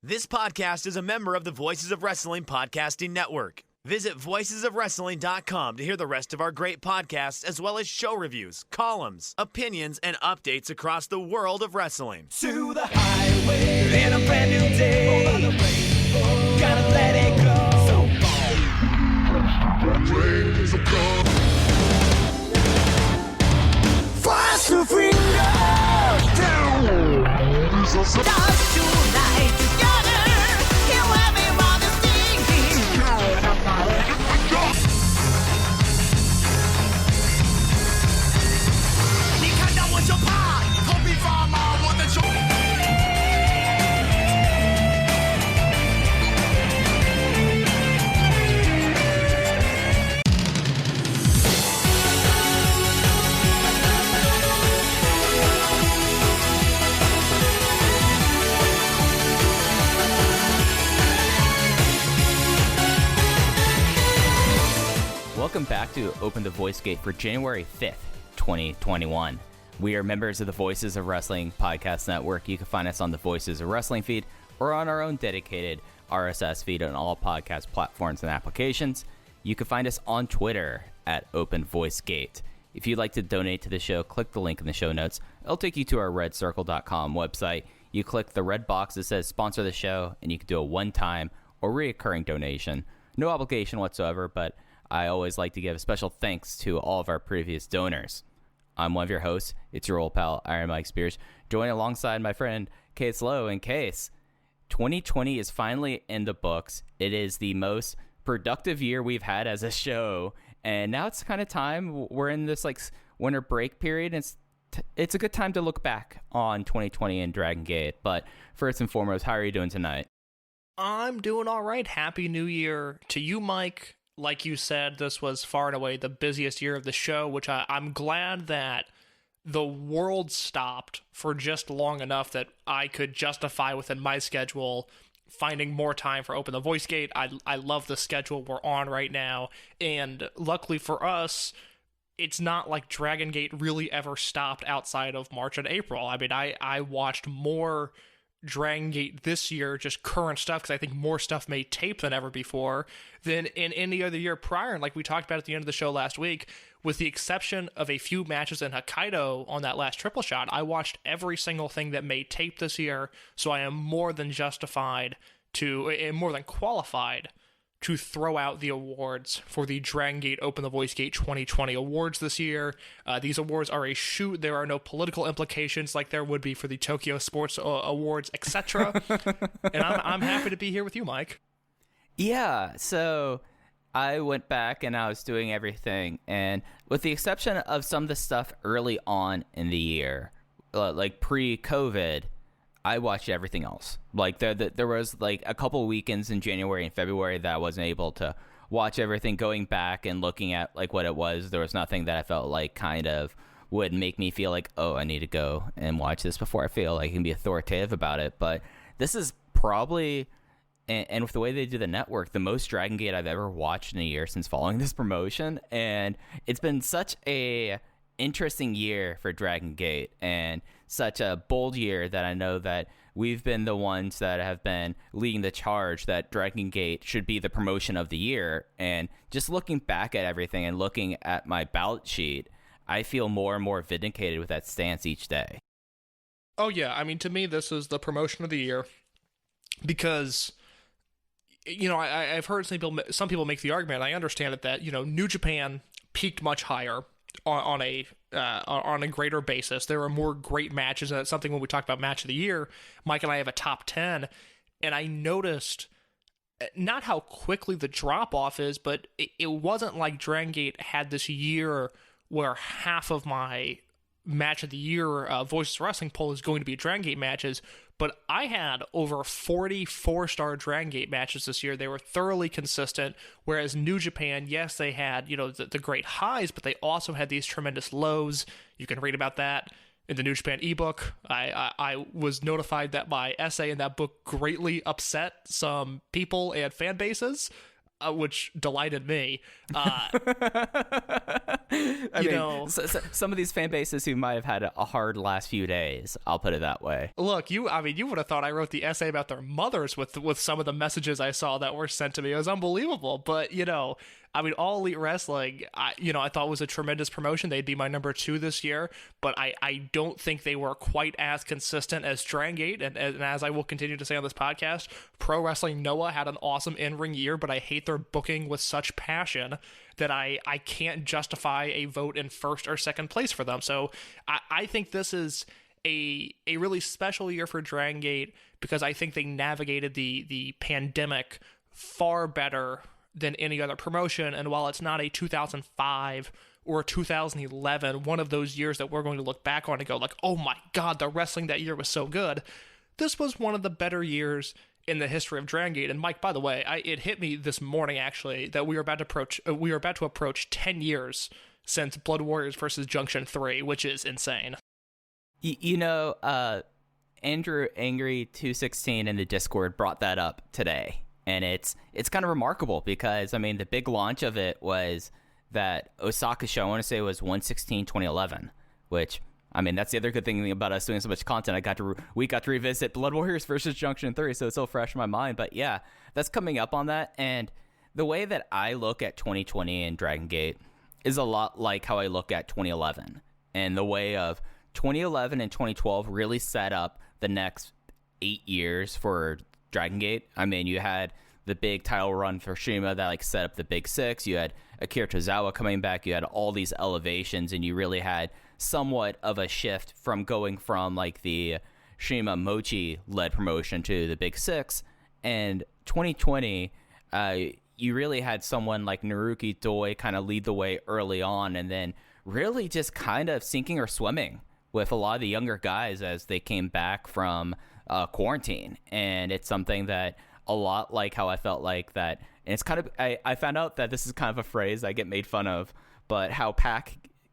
This podcast is a member of the Voices of Wrestling Podcasting Network. Visit voicesofwrestling.com to hear the rest of our great podcasts, as well as show reviews, columns, opinions, and updates across the world of wrestling. To the highway in a brand new day. Over the rainbow, gotta let it go. So fast to finger down. Dance tonight together. He'll have me while the singing. 你看到我就怕，头皮发麻，我的手。Welcome back to Open the Voice Gate for January 5th, 2021. We are members of the Voices of Wrestling Podcast Network. You can find us on the Voices of Wrestling feed or on our own dedicated RSS feed on all podcast platforms and applications. You can find us on Twitter at Open Voice Gate. If you'd like to donate to the show, click the link in the show notes. It'll take you to our redcircle.com website. You click the red box that says sponsor the show, and you can do a one-time or recurring donation. No obligation whatsoever, but I always like to give special thanks to all of our previous donors. I'm one of your hosts. It's your old pal, Iron Mike Spears, joined alongside my friend, Case Lowe. And Case, 2020 is finally in the books. It is the most productive year we've had as a show. And now it's kind of time. We're in this winter break period. And it's a good time to look back on 2020 and Dragongate. But first and foremost, how are you doing tonight? I'm doing all right. Happy New Year to you, Mike. Like you said, this was far and away the busiest year of the show, which I'm glad that the world stopped for just long enough that I could justify within my schedule finding more time for Open the Voice Gate. I love the schedule we're on right now, and luckily for us, it's not like Dragongate really ever stopped outside of March and April. I mean, I watched more Dragongate this year, just current stuff, because I think more stuff made tape than ever before than in any other year prior. And like we talked about at the end of the show last week, with the exception of a few matches in Hokkaido on that last triple shot, I watched every single thing that made tape this year. So I am more than justified and more than qualified to throw out the awards for the Dragongate Open the Voice Gate 2020 awards this year. These awards are a shoot. There are no political implications like there would be for the Tokyo Sports Awards, etc. And I'm happy to be here with you, Mike. Yeah, so I went back and I was doing everything. And with the exception of some of the stuff early on in the year, like pre-COVID, I watched everything else. Like there was like a couple weekends in January and February that I wasn't able to watch everything. Going back and looking at like what it was, there was nothing that I felt like kind of would make me feel like, oh, I need to go and watch this before I feel like I can be authoritative about it. But this is probably, and with the way they do the network, the most Dragongate I've ever watched in a year since following this promotion. And it's been such a interesting year for Dragongate, and such a bold year that I know that we've been the ones that have been leading the charge that Dragongate should be the promotion of the year. And just looking back at everything and looking at my ballot sheet, I feel more and more vindicated with that stance each day. Oh yeah, I mean, to me, this is the promotion of the year because, you know, I've heard some people make the argument, I understand it, that, you know, New Japan peaked much higher on a greater basis. There are more great matches, and that's something when we talk about match of the year, Mike and I have a top 10, and I noticed not how quickly the drop-off is, but it wasn't like Dragongate had this year where half of my match of the year Voices of Wrestling poll is going to be Dragongate matches, but I had over 40 4-star Dragongate matches this year. They were thoroughly consistent, whereas New Japan, yes, they had, you know, the great highs, but they also had these tremendous lows. You can read about that in the New Japan ebook. I was notified that my essay in that book greatly upset some people and fan bases. which delighted me. Some of these fan bases who might have had a hard last few days, I'll put it that way. Look, you would have thought I wrote the essay about their mothers with some of the messages I saw that were sent to me. It was unbelievable. But, All Elite Wrestling, I thought was a tremendous promotion. They'd be my number 2 this year, but I don't think they were quite as consistent as Dragongate. And as I will continue to say on this podcast, Pro Wrestling Noah had an awesome in-ring year, but I hate their booking with such passion that I can't justify a vote in first or second place for them. So I think this is a really special year for Dragongate because I think they navigated the pandemic far better than any other promotion. And while it's not a 2005 or 2011, one of those years that we're going to look back on and go like, oh my God, the wrestling that year was so good, this was one of the better years in the history of Dragongate. And Mike, by the way, it hit me this morning actually that we are about to approach 10 years since Blood Warriors versus Junction 3, which is insane. Andrew Angry 216 in the Discord brought that up today. And it's kind of remarkable because, the big launch of it was that Osaka show, I want to say it was 1/16/2011, which, that's the other good thing about us doing so much content. We got to revisit Blood Warriors versus Junction 3, so it's so fresh in my mind. But yeah, that's coming up on that. And the way that I look at 2020 and Dragongate is a lot like how I look at 2011. And the way of 2011 and 2012 really set up the next 8 years for Dragongate. You had the big title run for Shima that set up the big 6. You had Akira Tozawa coming back. You had all these elevations, and you really had somewhat of a shift from going from the Shima Mochi led promotion to the big 6. And 2020, you really had someone like Naruki Doi kind of lead the way early on, and then really just kind of sinking or swimming with a lot of the younger guys as they came back from quarantine. And it's something that a lot like how I felt like that. And it's kind of, I found out that this is kind of a phrase I get made fun of, but how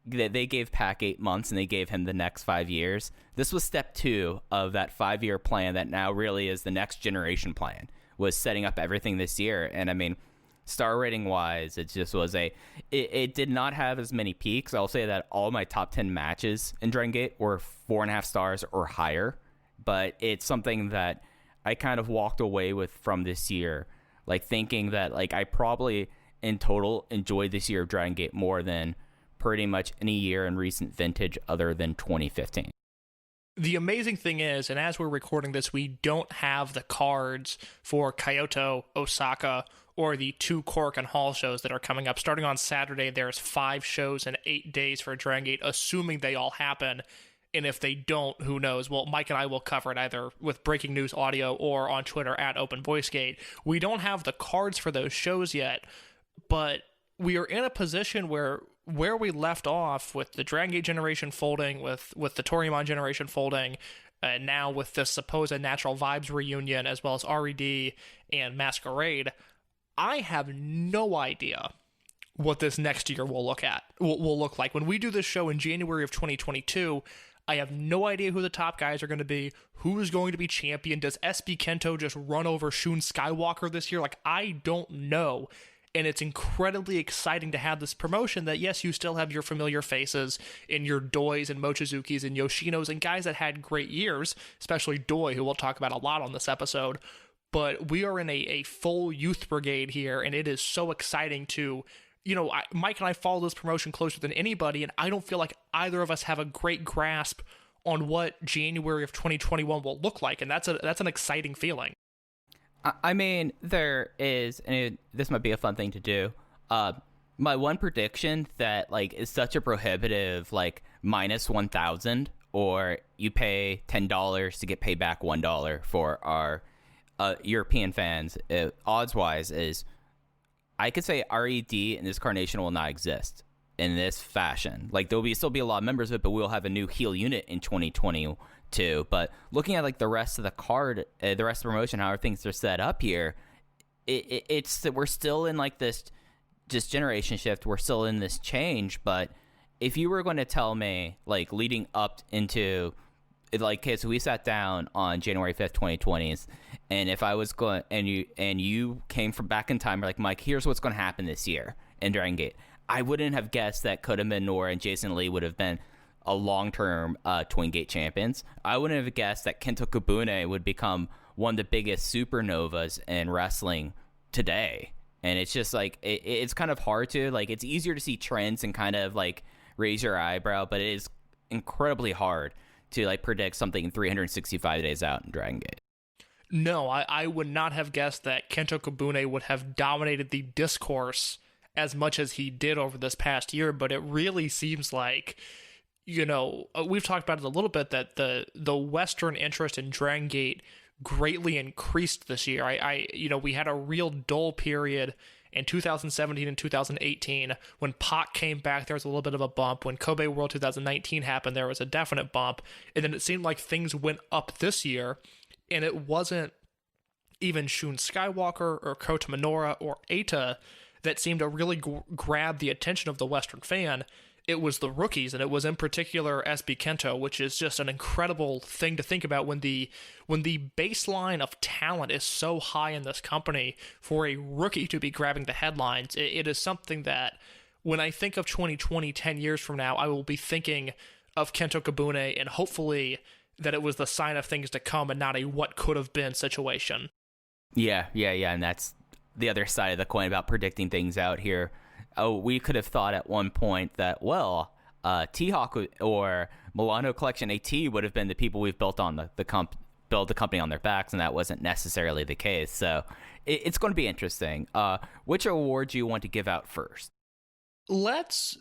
they gave Pac 8 months and they gave him the next 5 years. This was step 2 of that 5-year plan that now really is the next generation plan, was setting up everything this year. And star rating wise, it just was it did not have as many peaks. I'll say that all my top 10 matches in Dragongate were 4.5 stars or higher, but it's something that I kind of walked away with from this year, thinking that I probably in total enjoyed this year of Dragongate more than pretty much any year in recent vintage other than 2015. The amazing thing is, and as we're recording this, we don't have the cards for Kyoto, Osaka, or the 2 Korakuen Hall shows that are coming up. Starting on Saturday, there's 5 shows in 8 days for Dragongate, assuming they all happen. And if they don't, who knows? Well, Mike and I will cover it either with breaking news audio or on Twitter at OpenVoiceGate. We don't have the cards for those shows yet, but we are in a position where we left off with the Dragongate generation folding, with the Toryumon generation folding, and now with the supposed Natural Vibes reunion, as well as RED and Masquerade, I have no idea what this next year will look like. When we do this show in January of 2022, I have no idea who the top guys are going to be, who is going to be champion. Does SB Kento just run over Shun Skywalker this year? I don't know. And it's incredibly exciting to have this promotion that, yes, you still have your familiar faces in your Dois and Mochizukis and Yoshinos and guys that had great years, especially Doi, who we'll talk about a lot on this episode. But we are in a full youth brigade here, and it is so exciting to, Mike and I follow this promotion closer than anybody, and I don't feel like either of us have a great grasp on what January of 2021 will look like, and that's an exciting feeling. There is, and this might be a fun thing to do. My one prediction that is such a prohibitive minus 1,000, or you pay $10 to get paid back $1 for our European fans, odds wise, is I could say RED in this carnation will not exist in this fashion. There'll still be a lot of members of it, but we'll have a new heel unit in 2022. But looking at the rest of the card, the rest of the promotion, how things are set up here, it's we're still in this just generation shift. We're still in this change. But if you were going to tell me leading up into like, okay, so we sat down on January 5th, 2020, and if I was going, and you came from back in time, like, Mike, here's what's going to happen this year in Dragongate, I wouldn't have guessed that Kota Minoura and Jason Lee would have been a long-term Twin Gate champions. I wouldn't have guessed that Kento Kabune would become one of the biggest supernovas in wrestling today. And it's just like, it's kind of hard to, like, it's easier to see trends and kind of like raise your eyebrow, but it is incredibly hard to like predict something 365 days out in Dragon Gate. No, I would not have guessed that Kento Kabune would have dominated the discourse as much as he did over this past year, but it really seems like, you know, we've talked about it a little bit, that the Western interest in Dragon Gate greatly increased this year. You know, we had a real dull period in 2017 and 2018. When Pac came back, there was a little bit of a bump. When Kobe World 2019 happened, there was a definite bump. And then it seemed like things went up this year, and it wasn't even Shun Skywalker or Kota Minoura or Eita that seemed to really grab the attention of the Western fan. It was the rookies, and it was in particular SB Kento, which is just an incredible thing to think about when the baseline of talent is so high in this company. For a rookie to be grabbing the headlines, it is something that when I think of 2020, 10 years from now, I will be thinking of Kento Kabune, and hopefully that it was the sign of things to come and not a what could have been situation. Yeah, and that's the other side of the coin about predicting things out here. Oh, we could have thought at one point that, well, T-Hawk or Milano Collection AT would have been the people we've built on build the company on their backs, and that wasn't necessarily the case. So it's going to be interesting. Which award do you want to give out first? Let's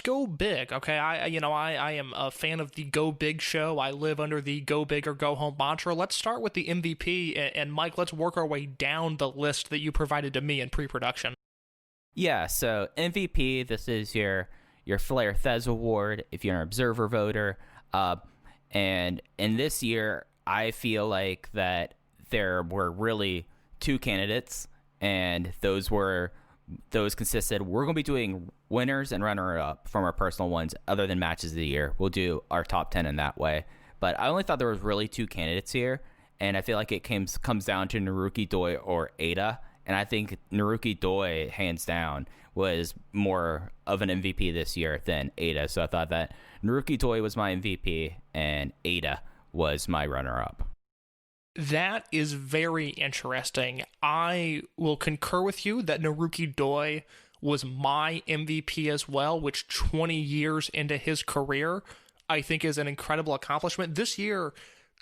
go big, okay? I am a fan of the Go Big show. I live under the Go Big or Go Home mantra. Let's start with the MVP, and Mike, let's work our way down the list that you provided to me in pre-production. Yeah, so MVP, this is your Flair Thez Award if you're an observer voter. And in this year, I feel like that there were really two candidates, and those consisted, we're going to be doing winners and runner-up from our personal ones other than matches of the year. We'll do our top 10 in that way. But I only thought there was really two candidates here, and I feel like it comes down to Naruki Doi or Eita. And I think Naruki Doi, hands down, was more of an MVP this year than Eita. So I thought that Naruki Doi was my MVP and Eita was my runner-up. That is very interesting. I will concur with you that Naruki Doi was my MVP as well, which 20 years into his career, I think is an incredible accomplishment. This year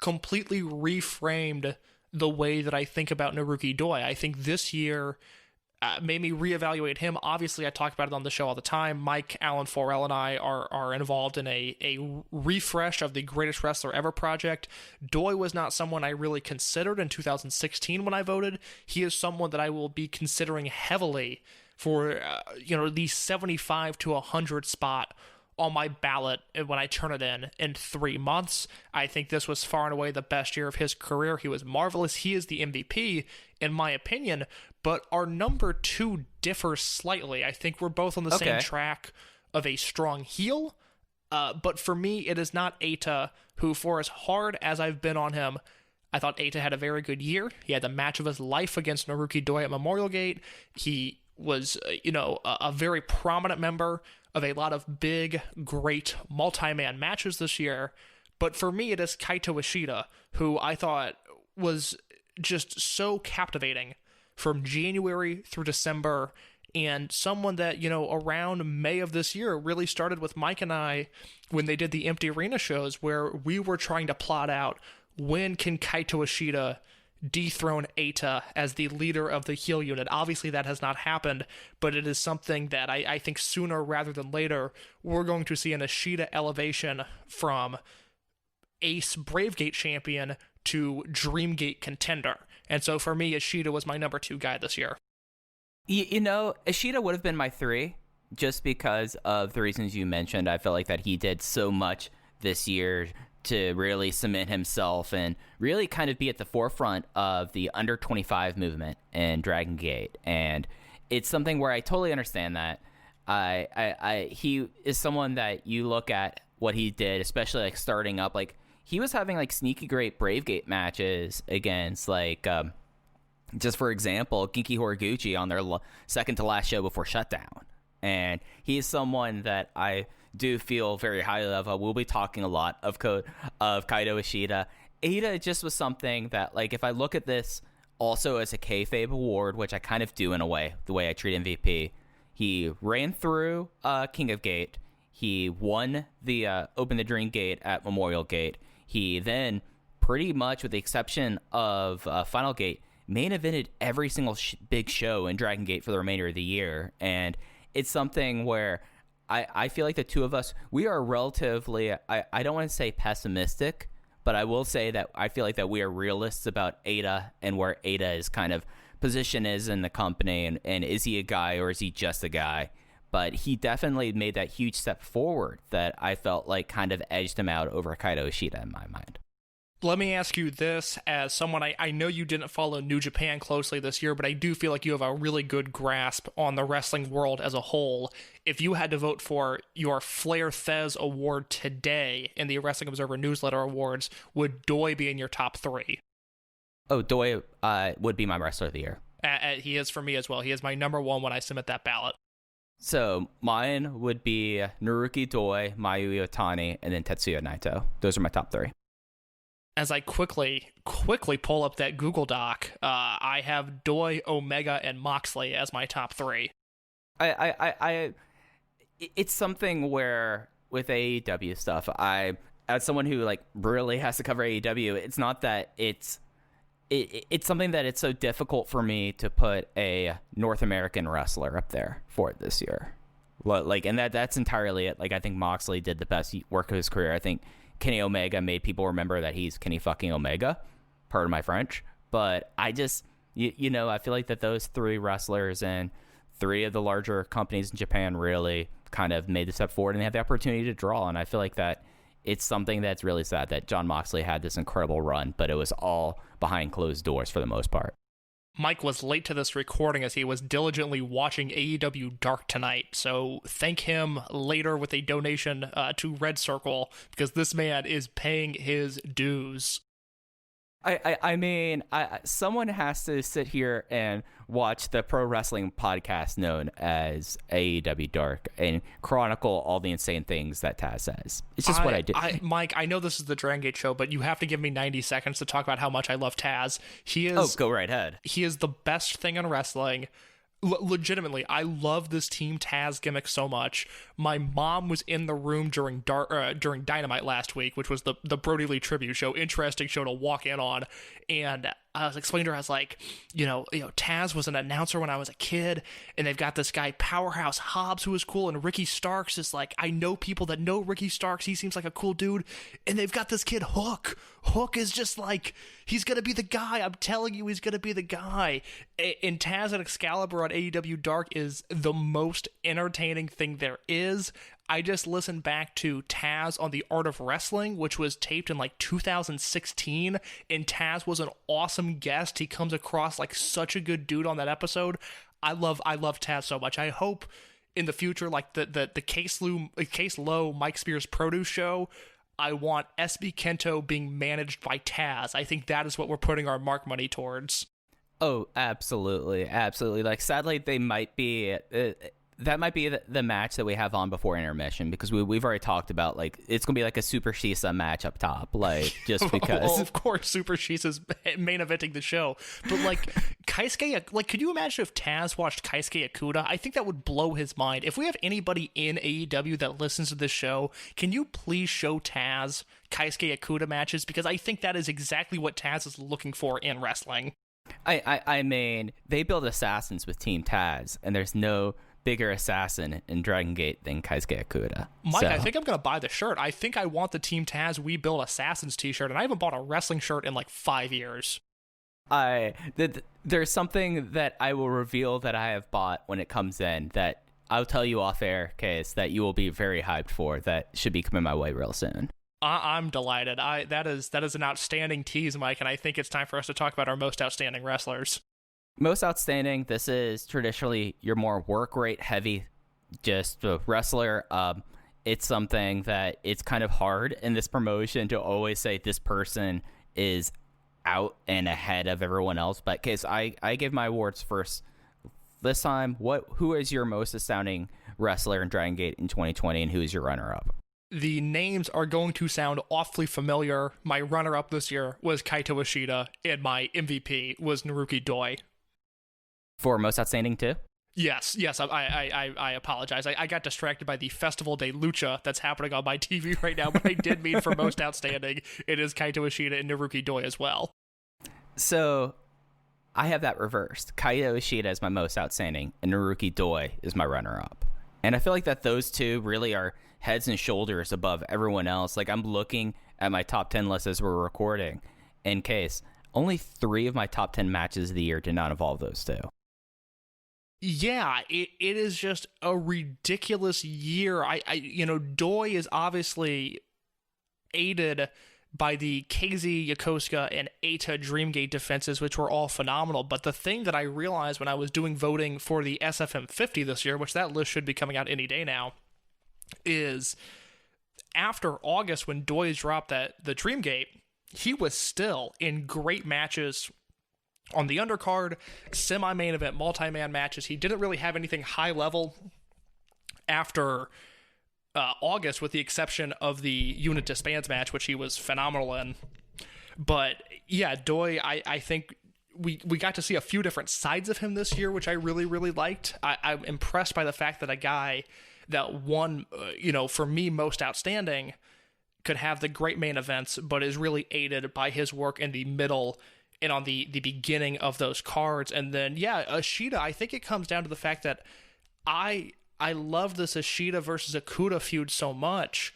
completely reframed the way that I think about Naruki Doi. I think this year made me reevaluate him. Obviously, I talk about it on the show all the time. Mike, Alan Forel, and I are involved in a refresh of the Greatest Wrestler Ever project. Doi was not someone I really considered in 2016 when I voted. He is someone that I will be considering heavily for the 75 to 100 spot on my ballot when I turn it in 3 months. I think this was far and away the best year of his career. He was marvelous. He is the MVP, in my opinion, but our number two differs slightly. I think we're both on the same track of a strong heel, but for me, it is not Eita, who, for as hard as I've been on him, I thought Eita had a very good year. He had the match of his life against Naruki Doi at Memorial Gate. He was, a very prominent member of a lot of big, great multi-man matches this year. But for me, it is Kaito Ishida, who I thought was just so captivating from January through December, and someone that, around May of this year really started with Mike and I when they did the Empty Arena shows, where we were trying to plot out when can Kaito Ishida dethrone Eita as the leader of the heel unit. Obviously, that has not happened, but it is something that I think sooner rather than later, we're going to see an Ishida elevation from Ace Bravegate champion to Dreamgate contender. And so for me, Ishida was my number two guy this year. Ishida would have been my three, just because of the reasons you mentioned. I felt like that he did so much this year to really cement himself and really kind of be at the forefront of the under 25 movement in Dragon Gate. And it's something where I totally understand that. He is someone that you look at what he did, especially like starting up, like he was having like sneaky great Bravegate matches against like just for example, Genki Horiguchi on their second to last show before Shutdown. And he's someone that I do feel very highly of. We'll be talking a lot of Kaito Ishida. Eita just was something that, like, if I look at this also as a kayfabe award, which I kind of do in a way, the way I treat MVP, he ran through King of Gate. He won the Open the Dream Gate at Memorial Gate. He then, pretty much with the exception of Final Gate, main evented every single big show in Dragon Gate for the remainder of the year. And it's something where I feel like the two of us, we are relatively, I don't want to say pessimistic, but I will say that I feel like that we are realists about Eita and where Eita's kind of position is in the company, and is he a guy or is he just a guy? But he definitely made that huge step forward that I felt like kind of edged him out over Kaito Ishida in my mind. Let me ask you this, as someone, I know you didn't follow New Japan closely this year, but I do feel like you have a really good grasp on the wrestling world as a whole. If you had to vote for your Flair Thez award today in the Wrestling Observer Newsletter Awards, would Doi be in your top 3? Oh, Doi would be my Wrestler of the Year. He is for me as well. He is my number 1 when I submit that ballot. So mine would be Naruki Doi, Mayu Iwatani, and then Tetsuya Naito. Those are my top 3. As I quickly pull up that Google Doc, I have Doi, Omega, and Moxley as my top 3. It's something where with AEW stuff, as someone who like really has to cover AEW, it's not that it's something that it's so difficult for me to put a North American wrestler up there for it this year. Like, and that's entirely it. Like, I think Moxley did the best work of his career. I think Kenny Omega made people remember that he's Kenny fucking Omega, pardon my French. But I just, you know, I feel like that those 3 wrestlers and 3 of the larger companies in Japan really kind of made the step forward, and they had the opportunity to draw. And I feel like that it's something that's really sad that Jon Moxley had this incredible run, but it was all behind closed doors for the most part. Mike was late to this recording as he was diligently watching AEW Dark tonight, so thank him later with a donation to Red Circle, because this man is paying his dues. I mean, someone has to sit here and watch the pro wrestling podcast known as AEW Dark and chronicle all the insane things that Taz says. It's just what I do. Mike, I know this is the Dragongate show, but you have to give me 90 seconds to talk about how much I love Taz. Go right ahead. He is the best thing in wrestling. Legitimately, I love this Team Taz gimmick so much. My mom was in the room during Dynamite last week, which was the Brody Lee tribute show. Interesting show to walk in on. And I was explaining to her, I was like, you know, Taz was an announcer when I was a kid, and they've got this guy Powerhouse Hobbs who is cool, and Ricky Starks is like, I know people that know Ricky Starks. He seems like a cool dude, and they've got this kid Hook. Hook is just like, he's gonna be the guy. I'm telling you, he's gonna be the guy. And Taz at Excalibur on AEW Dark is the most entertaining thing there is. I just listened back to Taz on The Art of Wrestling, which was taped in like 2016, and Taz was an awesome guest. He comes across like such a good dude on that episode. I love Taz so much. I hope in the future, like the Case Low Mike Spears Produce show, I want SB Kento being managed by Taz. I think that is what we're putting our mark money towards. Oh, absolutely. Like, sadly, they might be... that might be the match that we have on before intermission, because we've already talked about, like, it's going to be like a Super Shisa match up top, like, just because. Well, of course, Super Shisa's main eventing the show. But, like, Keisuke, like, could you imagine if Taz watched Keisuke Ikuda? I think that would blow his mind. If we have anybody in AEW that listens to this show, can you please show Taz Keisuke Ikuda matches? Because I think that is exactly what Taz is looking for in wrestling. I mean, they build assassins with Team Taz, and there's no bigger assassin in Dragon Gate than Keisuke Ikuda. Mike, so. I think I'm going to buy the shirt. I think I want the Team Taz We Build Assassins t-shirt, and I haven't bought a wrestling shirt in like 5 years. There's something that I will reveal that I have bought when it comes in that I'll tell you off air, Case, that you will be very hyped for, that should be coming my way real soon. I'm delighted. That is an outstanding tease, Mike, and I think it's time for us to talk about our most outstanding wrestlers. Most outstanding, this is traditionally your more work rate heavy, just a wrestler. it's something that it's kind of hard in this promotion to always say this person is out and ahead of everyone else. But case I give my awards first this time. Who is your most astounding wrestler in Dragon Gate in 2020, and who is your runner-up? The names are going to sound awfully familiar. My runner-up this year was Kaito Ishida, and my MVP was Naruki Doi. For most outstanding too? Yes, I apologize. I got distracted by the Festival de Lucha that's happening on my TV right now, but I did mean for most outstanding, it is Kaito Ishida and Naruki Doi as well. So, I have that reversed. Kaito Ishida is my most outstanding, and Naruki Doi is my runner-up. And I feel like that those two really are heads and shoulders above everyone else. Like, I'm looking at my top 10 list as we're recording. In case, only 3 of my top 10 matches of the year did not involve those two. Yeah, it is just a ridiculous year. Doi is obviously aided by the KZ, Yokosuka, and Eita Dreamgate defenses, which were all phenomenal. But the thing that I realized when I was doing voting for the SFM 50 this year, which that list should be coming out any day now, is after August when Doi dropped the Dreamgate, he was still in great matches on the undercard, semi-main event, multi-man matches. He didn't really have anything high level after August, with the exception of the unit disbands match, which he was phenomenal in. But yeah, Doi, I think we got to see a few different sides of him this year, which I really, really liked. I'm impressed by the fact that a guy that won, for me, most outstanding, could have the great main events, but is really aided by his work in the middle and on the beginning of those cards. And then, yeah, Ishida, I think it comes down to the fact that I love this Ishida versus Okuda feud so much,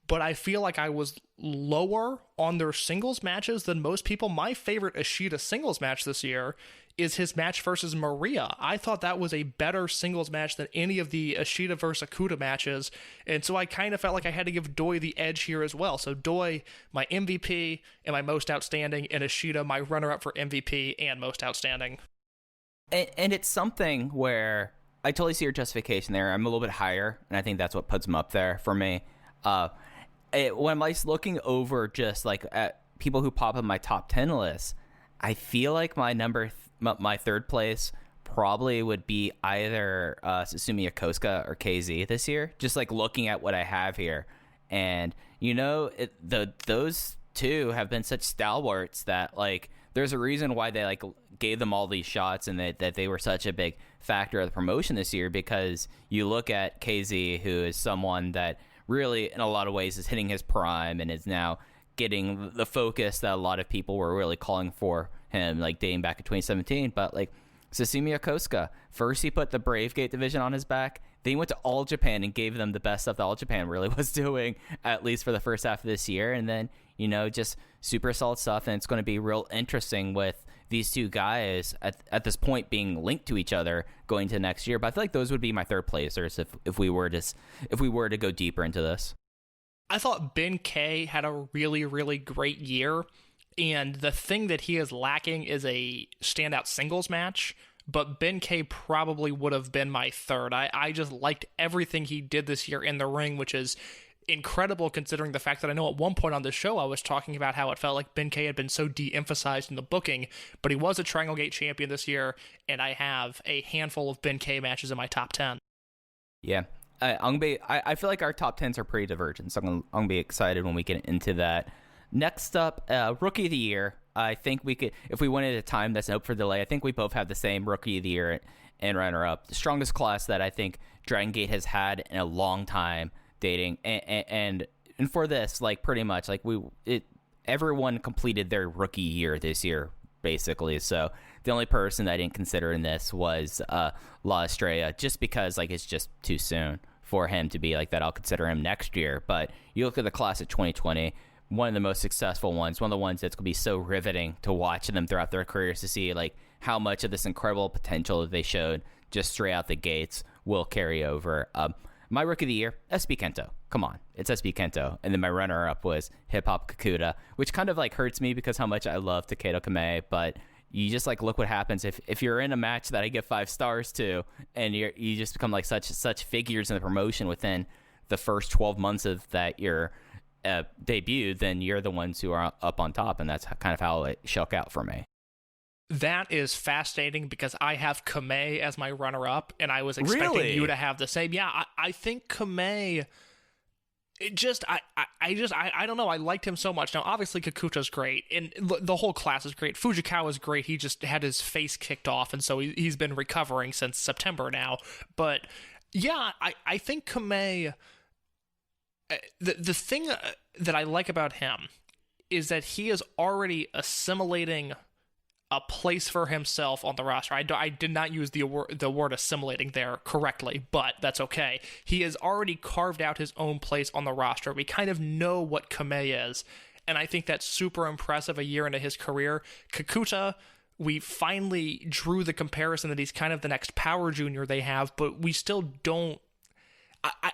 but I feel like I was lower on their singles matches than most people. My favorite Ishida singles match this year is his match versus Maria. I thought that was a better singles match than any of the Ishida versus Okuda matches, and so I kind of felt like I had to give Doi the edge here as well. So Doi, my MVP and my most outstanding, and Ishida, my runner-up for MVP and most outstanding. And it's something where I totally see your justification there. I'm a little bit higher, and I think that's what puts him up there for me. When I'm like looking over just like at people who pop in my top 10 list, I feel like my third place probably would be either Susumu Yokosuka or KZ this year. Just like looking at what I have here, and those two have been such stalwarts that like there's a reason why they like gave them all these shots, and that they were such a big factor of the promotion this year. Because you look at KZ, who is someone that really in a lot of ways is hitting his prime and is now getting the focus that a lot of people were really calling for him, like dating back to 2017. But like Susumu Yokosuka, first he put the Bravegate division on his back, then he went to All Japan and gave them the best stuff that All Japan really was doing, at least for the first half of this year. And then, just super solid stuff. And it's going to be real interesting with these two guys at this point being linked to each other going to next year. But I feel like those would be my third placers if we were to go deeper into this. I thought Ben K had a really, really great year, and the thing that he is lacking is a standout singles match, but Ben K probably would have been my third. I just liked everything he did this year in the ring, which is incredible considering the fact that I know at one point on the show I was talking about how it felt like Ben K had been so de-emphasized in the booking, but he was a Dragongate champion this year, and I have a handful of Ben K matches in my top 10. Yeah. I feel like our top 10s are pretty divergent, so I'm going to be excited when we get into that. Next up, Rookie of the Year. I think we could, if we went at a time that's open for delay, I think we both have the same Rookie of the Year and runner-up. The strongest class that I think Dragongate has had in a long time dating. And for this, like pretty much, like everyone completed their rookie year this year, basically. So the only person that I didn't consider in this was La Estrella, just because like it's just too soon for him to be like that. I'll consider him next year. But you look at the class of 2020, one of the most successful ones, one of the ones that's going to be so riveting to watch them throughout their careers, to see like how much of this incredible potential that they showed just straight out the gates will carry over. My Rookie of the Year, SB Kento. Come on, it's SB Kento. And then my runner-up was Hip Hop Kakuda, which kind of like hurts me because how much I love Takedo Kame, but you just like look what happens if you're in a match that I give 5 stars to, and you just become like such figures in the promotion within the first 12 months of that year debut, then you're the ones who are up on top, and that's kind of how it shook out for me. That is fascinating because I have Kamei as my runner-up, and I was expecting you to have the same. Yeah, I think Kamei. I don't know. I liked him so much. Now, obviously, Kakuta's great, and the whole class is great. Fujikawa's great. He just had his face kicked off, and so he's been recovering since September now. But yeah, I think Kamei. The thing that I like about him is that he is already assimilating a place for himself on the roster. I did not use the word assimilating there correctly, but that's okay. He has already carved out his own place on the roster. We kind of know what Kamei is, and I think that's super impressive a year into his career. Kakuta, we finally drew the comparison that he's kind of the next power junior they have, but we still don't.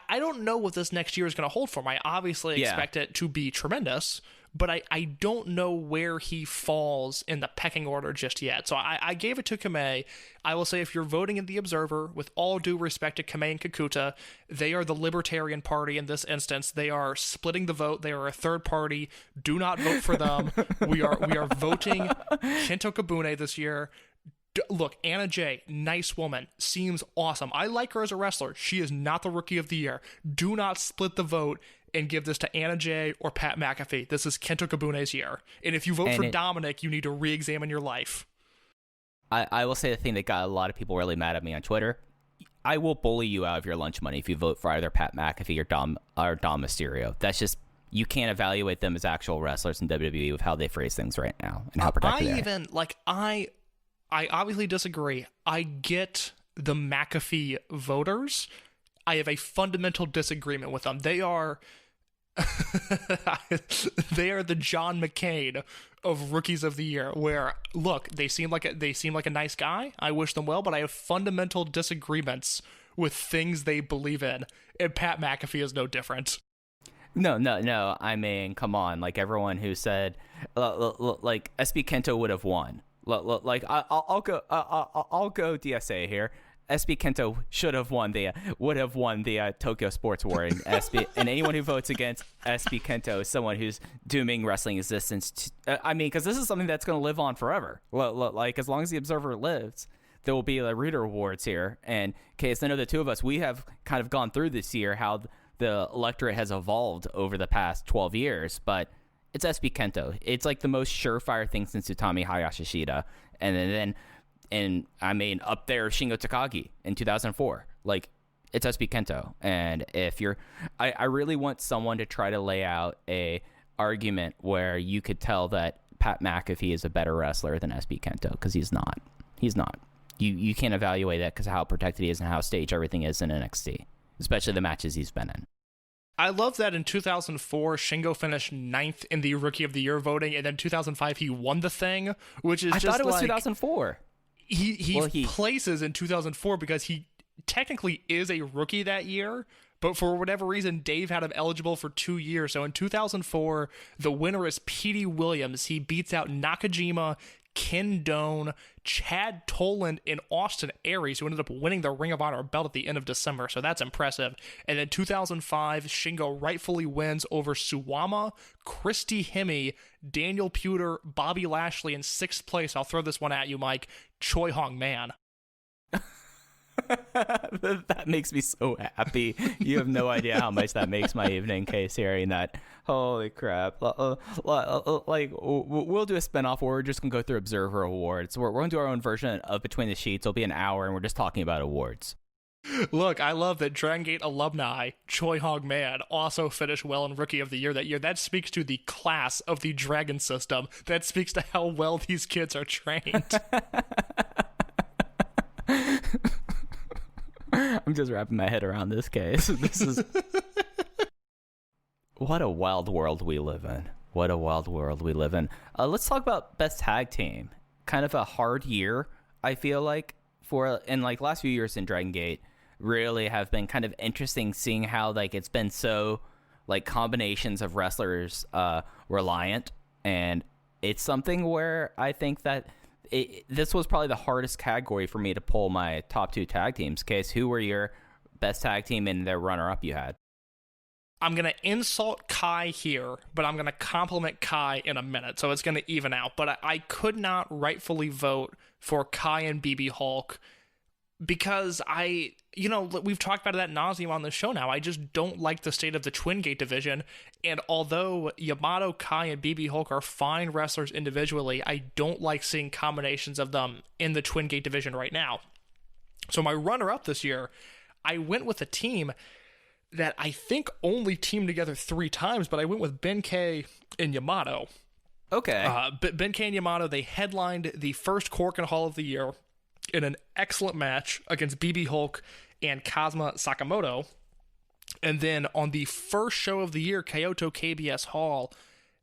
I don't know what this next year is going to hold for him. I obviously expect it to be tremendous, but I don't know where he falls in the pecking order just yet. So I gave it to Kamei. I will say, if you're voting in the Observer, with all due respect to Kamei and Kakuta, they are the Libertarian Party in this instance. They are splitting the vote. They are a third party. Do not vote for them. We are voting Kento Kabune this year. Look, Anna Jay, nice woman, seems awesome. I like her as a wrestler. She is not the Rookie of the Year. Do not split the vote and give this to Anna Jay or Pat McAfee. This is Kento Kabune's year. And if you vote for Dominic, you need to re-examine your life. I will say the thing that got a lot of people really mad at me on Twitter. I will bully you out of your lunch money if you vote for either Pat McAfee or Dom Mysterio. That's just, you can't evaluate them as actual wrestlers in WWE with how they phrase things right now and how protected they are. I obviously disagree. I get the McAfee voters. I have a fundamental disagreement with them. They are the John McCain of Rookies of the Year, where, look, they seem like a nice guy. I wish them well, but I have fundamental disagreements with things they believe in, and Pat McAfee is no different. No. I mean, come on. Like, everyone who said, like, SB Kento would have won. Like, I'll go DSA here. SB Kento would have won the Tokyo Sports War, and and anyone who votes against SB Kento is someone who's dooming wrestling existence. I mean, because this is something that's going to live on forever. Like, as long as the Observer lives, there will be Reader Awards here. And Case, I know the two of us, we have kind of gone through this year how the electorate has evolved over the past 12 years, but it's SB Kento. It's like the most surefire thing since Utami Hayashishita. And I mean, up there, Shingo Takagi in 2004. Like, it's SB Kento. And if you're, I really want someone to try to lay out a argument where you could tell that Pat McAfee is a better wrestler than SB Kento, because he's not. He's not. You can't evaluate that because of how protected he is and how staged everything is in NXT, especially the matches he's been in. I love that in 2004, Shingo finished 9th in the Rookie of the Year voting, and then 2005 he won the thing, which is I thought it was 2004. He places in 2004 because he technically is a rookie that year, but for whatever reason, Dave had him eligible for 2 years. So in 2004, the winner is Petey Williams. He beats out Nakajima, Ken Doane, Chad Toland, and Austin Aries, who ended up winning the Ring of Honor belt at the end of December. So that's impressive. And then 2005, Shingo rightfully wins over Suwama, Christy Hemme, Daniel Puder, Bobby Lashley in 6th place. I'll throw this one at you, Mike. Choi Hong Man. That makes me so happy. You have no idea how much that makes my evening, Case, hearing that. Holy crap. Like, we'll do a spinoff where we're just going to go through Observer Awards. We're going to do our own version of Between the Sheets. It'll be an hour, and we're just talking about awards. Look, I love that Dragongate alumni Choi Hong Man also finished well in Rookie of the Year that year. That speaks to the class of the Dragon system. That speaks to how well these kids are trained. I'm just wrapping my head around this case. This is... What a wild world we live in. What a wild world we live in. Let's talk about Best Tag Team. Kind of a hard year, I feel like, in like last few years in Dragon Gate really have been kind of interesting, seeing how like it's been so like combinations of wrestlers reliant, and it's something where I think that this was probably the hardest category for me to pull my top 2 tag teams. Case, who were your best tag team and their runner-up you had? I'm going to insult Kai here, but I'm going to compliment Kai in a minute, so it's going to even out. But I could not rightfully vote for Kai and BB Hulk because we've talked about it ad nauseum on the show now. I just don't like the state of the Twingate division. And although Yamato, Kai, and BB Hulk are fine wrestlers individually, I don't like seeing combinations of them in the Twingate division right now. So my runner-up this year, I went with a team that I think only teamed together 3 times, but I went with Ben K and Yamato. Okay. Ben K and Yamato, they headlined the first Korakuen Hall of the year in an excellent match against BB Hulk and Kazuma Sakamoto. And then on the first show of the year, Kyoto KBS Hall,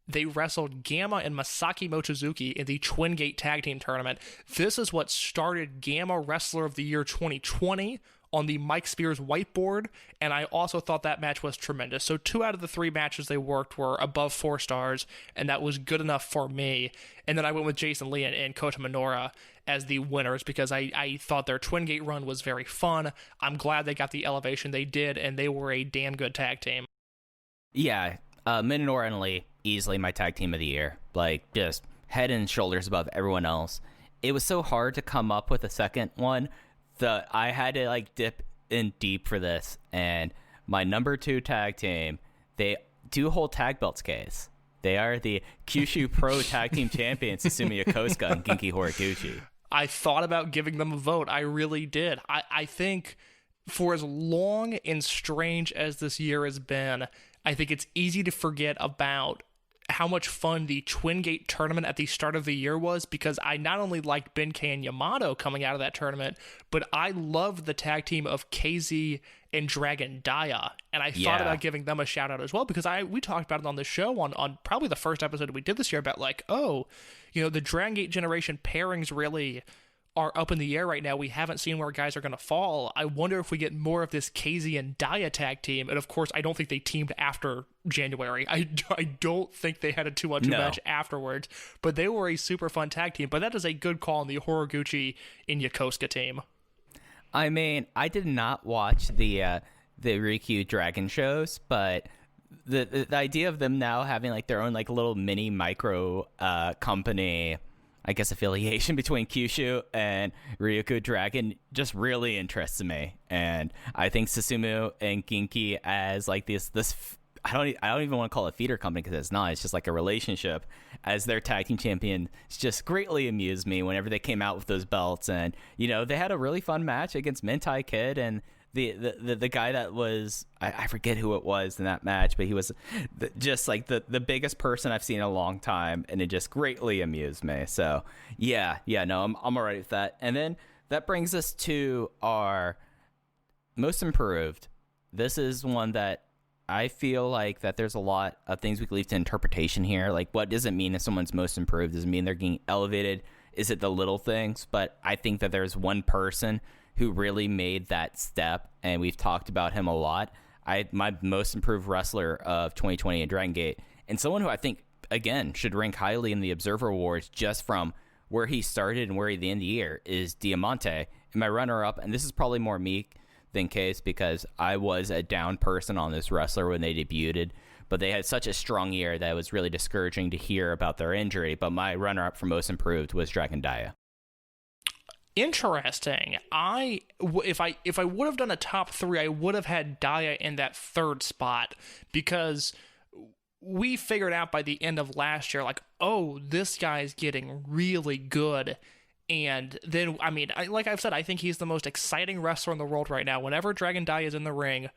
they wrestled Gamma and Masaki Mochizuki in the Twingate Tag Team Tournament. This is what started Gamma Wrestler of the Year 2020 on the Mike Spears whiteboard, and I also thought that match was tremendous. So 2 out of the 3 matches they worked were above 4 stars, and that was good enough for me. And then I went with Jason Lee and Kota Minoura as the winners because I thought their Twingate run was very fun. I'm glad they got the elevation they did, and they were a damn good tag team. Yeah, Minoura and Lee, easily my tag team of the year. Like, just head and shoulders above everyone else. It was so hard to come up with a second one. I had to like dip in deep for this, and my number 2 tag team, they do hold tag belts, case. They are the Kyushu Pro Tag Team Champions, Susumu Yokosuka and Genki Horiguchi. I thought about giving them a vote. I really did. I think for as long and strange as this year has been, I think it's easy to forget about how much fun the Twingate tournament at the start of the year was, because I not only liked Ben K and Yamato coming out of that tournament, but I loved the tag team of KZ and Dragon Dia, and I thought about giving them a shout out as well, because we talked about it on the show on probably the first episode we did this year about like, the Dragongate generation pairings really are up in the air right now. We haven't seen where guys are going to fall. I wonder if we get more of this KZ and Dia tag team. And of course, I don't think they teamed after January. I don't think they had a 2-on-2 match afterwards, but they were a super fun tag team. But that is a good call on the Horiguchi and Yokosuka team. I mean, I did not watch the Rikyu Dragon shows, but the idea of them now having like their own like little mini micro company, I guess, affiliation between Kyushu and Ryukyu Dragon just really interests me. And I think Susumu and Genki as like this I don't even want to call it a feeder company, because it's not. It's just like a relationship as their tag team champion. It's just greatly amused me whenever they came out with those belts. And, they had a really fun match against Mentai Kid, and the guy that was, I forget who it was in that match, but he was just like the biggest person I've seen in a long time, and it just greatly amused me. So I'm all right with that. And then that brings us to our most improved. This is one that I feel like that there's a lot of things we could leave to interpretation here. Like, what does it mean if someone's most improved? Does it mean they're getting elevated? Is it the little things? But I think that there's one person who really made that step, and we've talked about him a lot. My most improved wrestler of 2020 in Dragongate, and someone who I think, again, should rank highly in the Observer Awards just from where he started and where he at the end of the year, is Diamante. And my runner-up, and this is probably more me than Case, because I was a down person on this wrestler when they debuted, but they had such a strong year that it was really discouraging to hear about their injury. But my runner-up for most improved was Dragon Dia. Interesting. If I would have done a top 3, I would have had Dia in that 3rd spot, because we figured out by the end of last year, like, this guy's getting really good. And then, I mean, like I've said, I think he's the most exciting wrestler in the world right now. Whenever Dragon Dia is in the ring,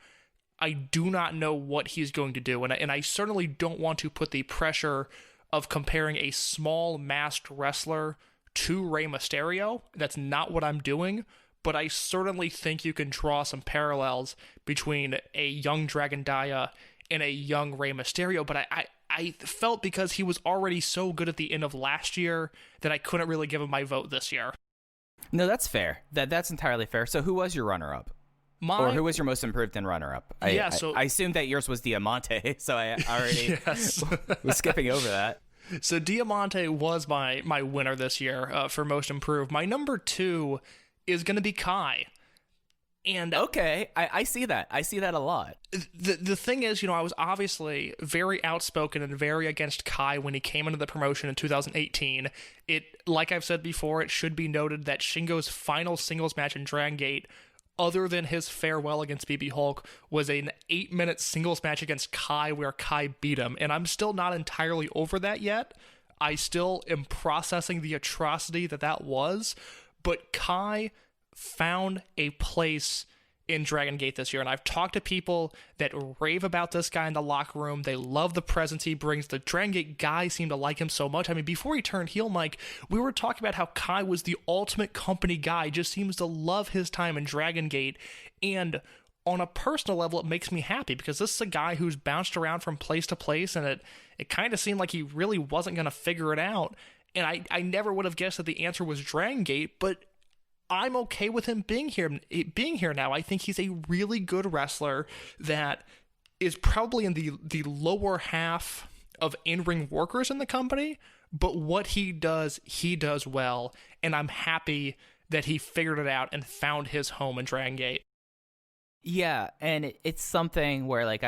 I do not know what he's going to do. And I certainly don't want to put the pressure of comparing a small masked wrestler to Rey Mysterio. That's not what I'm doing. But I certainly think you can draw some parallels between a young Dragon Dia and a young Rey Mysterio. But I felt, because he was already so good at the end of last year, that I couldn't really give him my vote this year. No, that's fair. That's entirely fair. So who was your runner-up? Or who was your most improved and runner-up? I assumed that yours was Diamante, so I already was skipping over that. So Diamante was my winner this year for most improved. My number 2 is going to be Kai. And Okay, I see that. I see that a lot. the thing is, I was obviously very outspoken and very against Kai when he came into the promotion in 2018. Like I've said before, it should be noted that Shingo's final singles match in Dragongate, other than his farewell against BB Hulk, was an 8-minute singles match against Kai where Kai beat him. And I'm still not entirely over that yet. I still am processing the atrocity that was. But Kai found a place in Dragon Gate this year, and I've talked to people that rave about this guy in the locker room. They love the presence he brings. The Dragon Gate guys seem to like him so much. I mean, before he turned heel, Mike, we were talking about how Kai was the ultimate company guy. He just seems to love his time in Dragon Gate, and on a personal level, it makes me happy because this is a guy who's bounced around from place to place, and it kind of seemed like he really wasn't going to figure it out. And I never would have guessed that the answer was Dragon Gate, but I'm okay with him being here now. I think he's a really good wrestler that is probably in the lower half of in-ring workers in the company, but what he does well, and I'm happy that he figured it out and found his home in Dragon Gate. Yeah, and it's something where like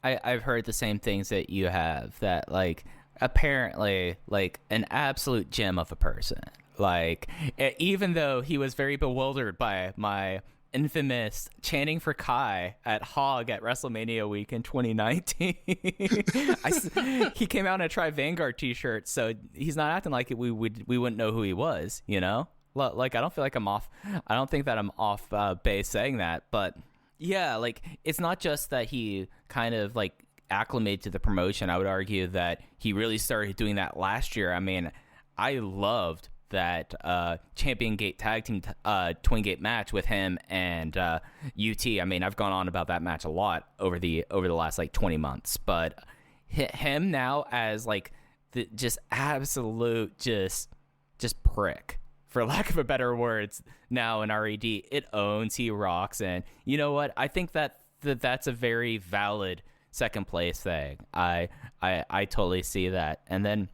I've heard the same things that you have, that like apparently like an absolute gem of a person. Like, even though he was very bewildered by my infamous chanting for Kai at Hog at WrestleMania week in 2019, he came out in a Try Vanguard t-shirt, so he's not acting like we wouldn't know who he was, Like, I don't feel like I'm off. I don't think that I'm off base saying that, but yeah, like, it's not just that he kind of like acclimated to the promotion. I would argue that he really started doing that last year. I mean, I loved that Champion Gate tag team Twin Gate match with him and UT. I mean, I've gone on about that match a lot over the last like 20 months, but him now as like the just absolute just prick, for lack of a better words, now in RED. It owns, he rocks, and you know what? I think that's a very valid second place thing. I totally see that. And then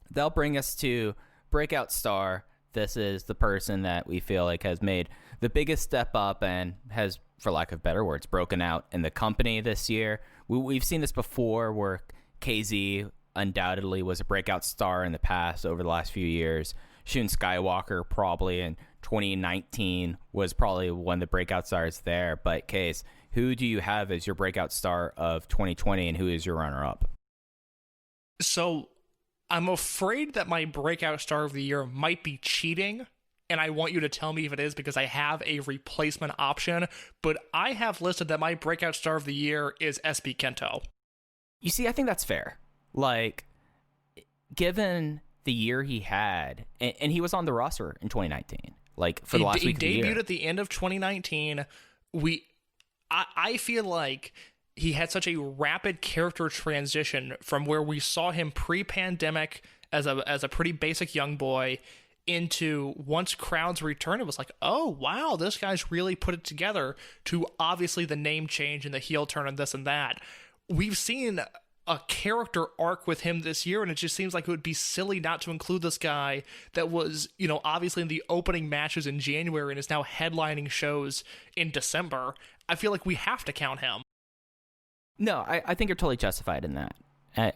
they'll bring us to Breakout Star. This is the person that we feel like has made the biggest step up and has, for lack of better words, broken out in the company this year. We've seen this before where KZ undoubtedly was a breakout star in the past over the last few years. Shun Skywalker probably in 2019 was probably one of the breakout stars there. But Case, who do you have as your breakout star of 2020 and who is your runner-up? So I'm afraid that my breakout star of the year might be cheating, and I want you to tell me if it is because I have a replacement option, but I have listed that my breakout star of the year is SB Kento. You see, I think that's fair. Like, given the year he had, and he was on the roster in 2019, like for the last week of the year. He debuted at the end of 2019. I feel like he had such a rapid character transition from where we saw him pre-pandemic as a pretty basic young boy into, once crowds returned, it was like, oh, wow, this guy's really put it together, to obviously the name change and the heel turn and this and that. We've seen a character arc with him this year, and it just seems like it would be silly not to include this guy that was, obviously in the opening matches in January and is now headlining shows in December. I feel like we have to count him. No, I think you're totally justified in that.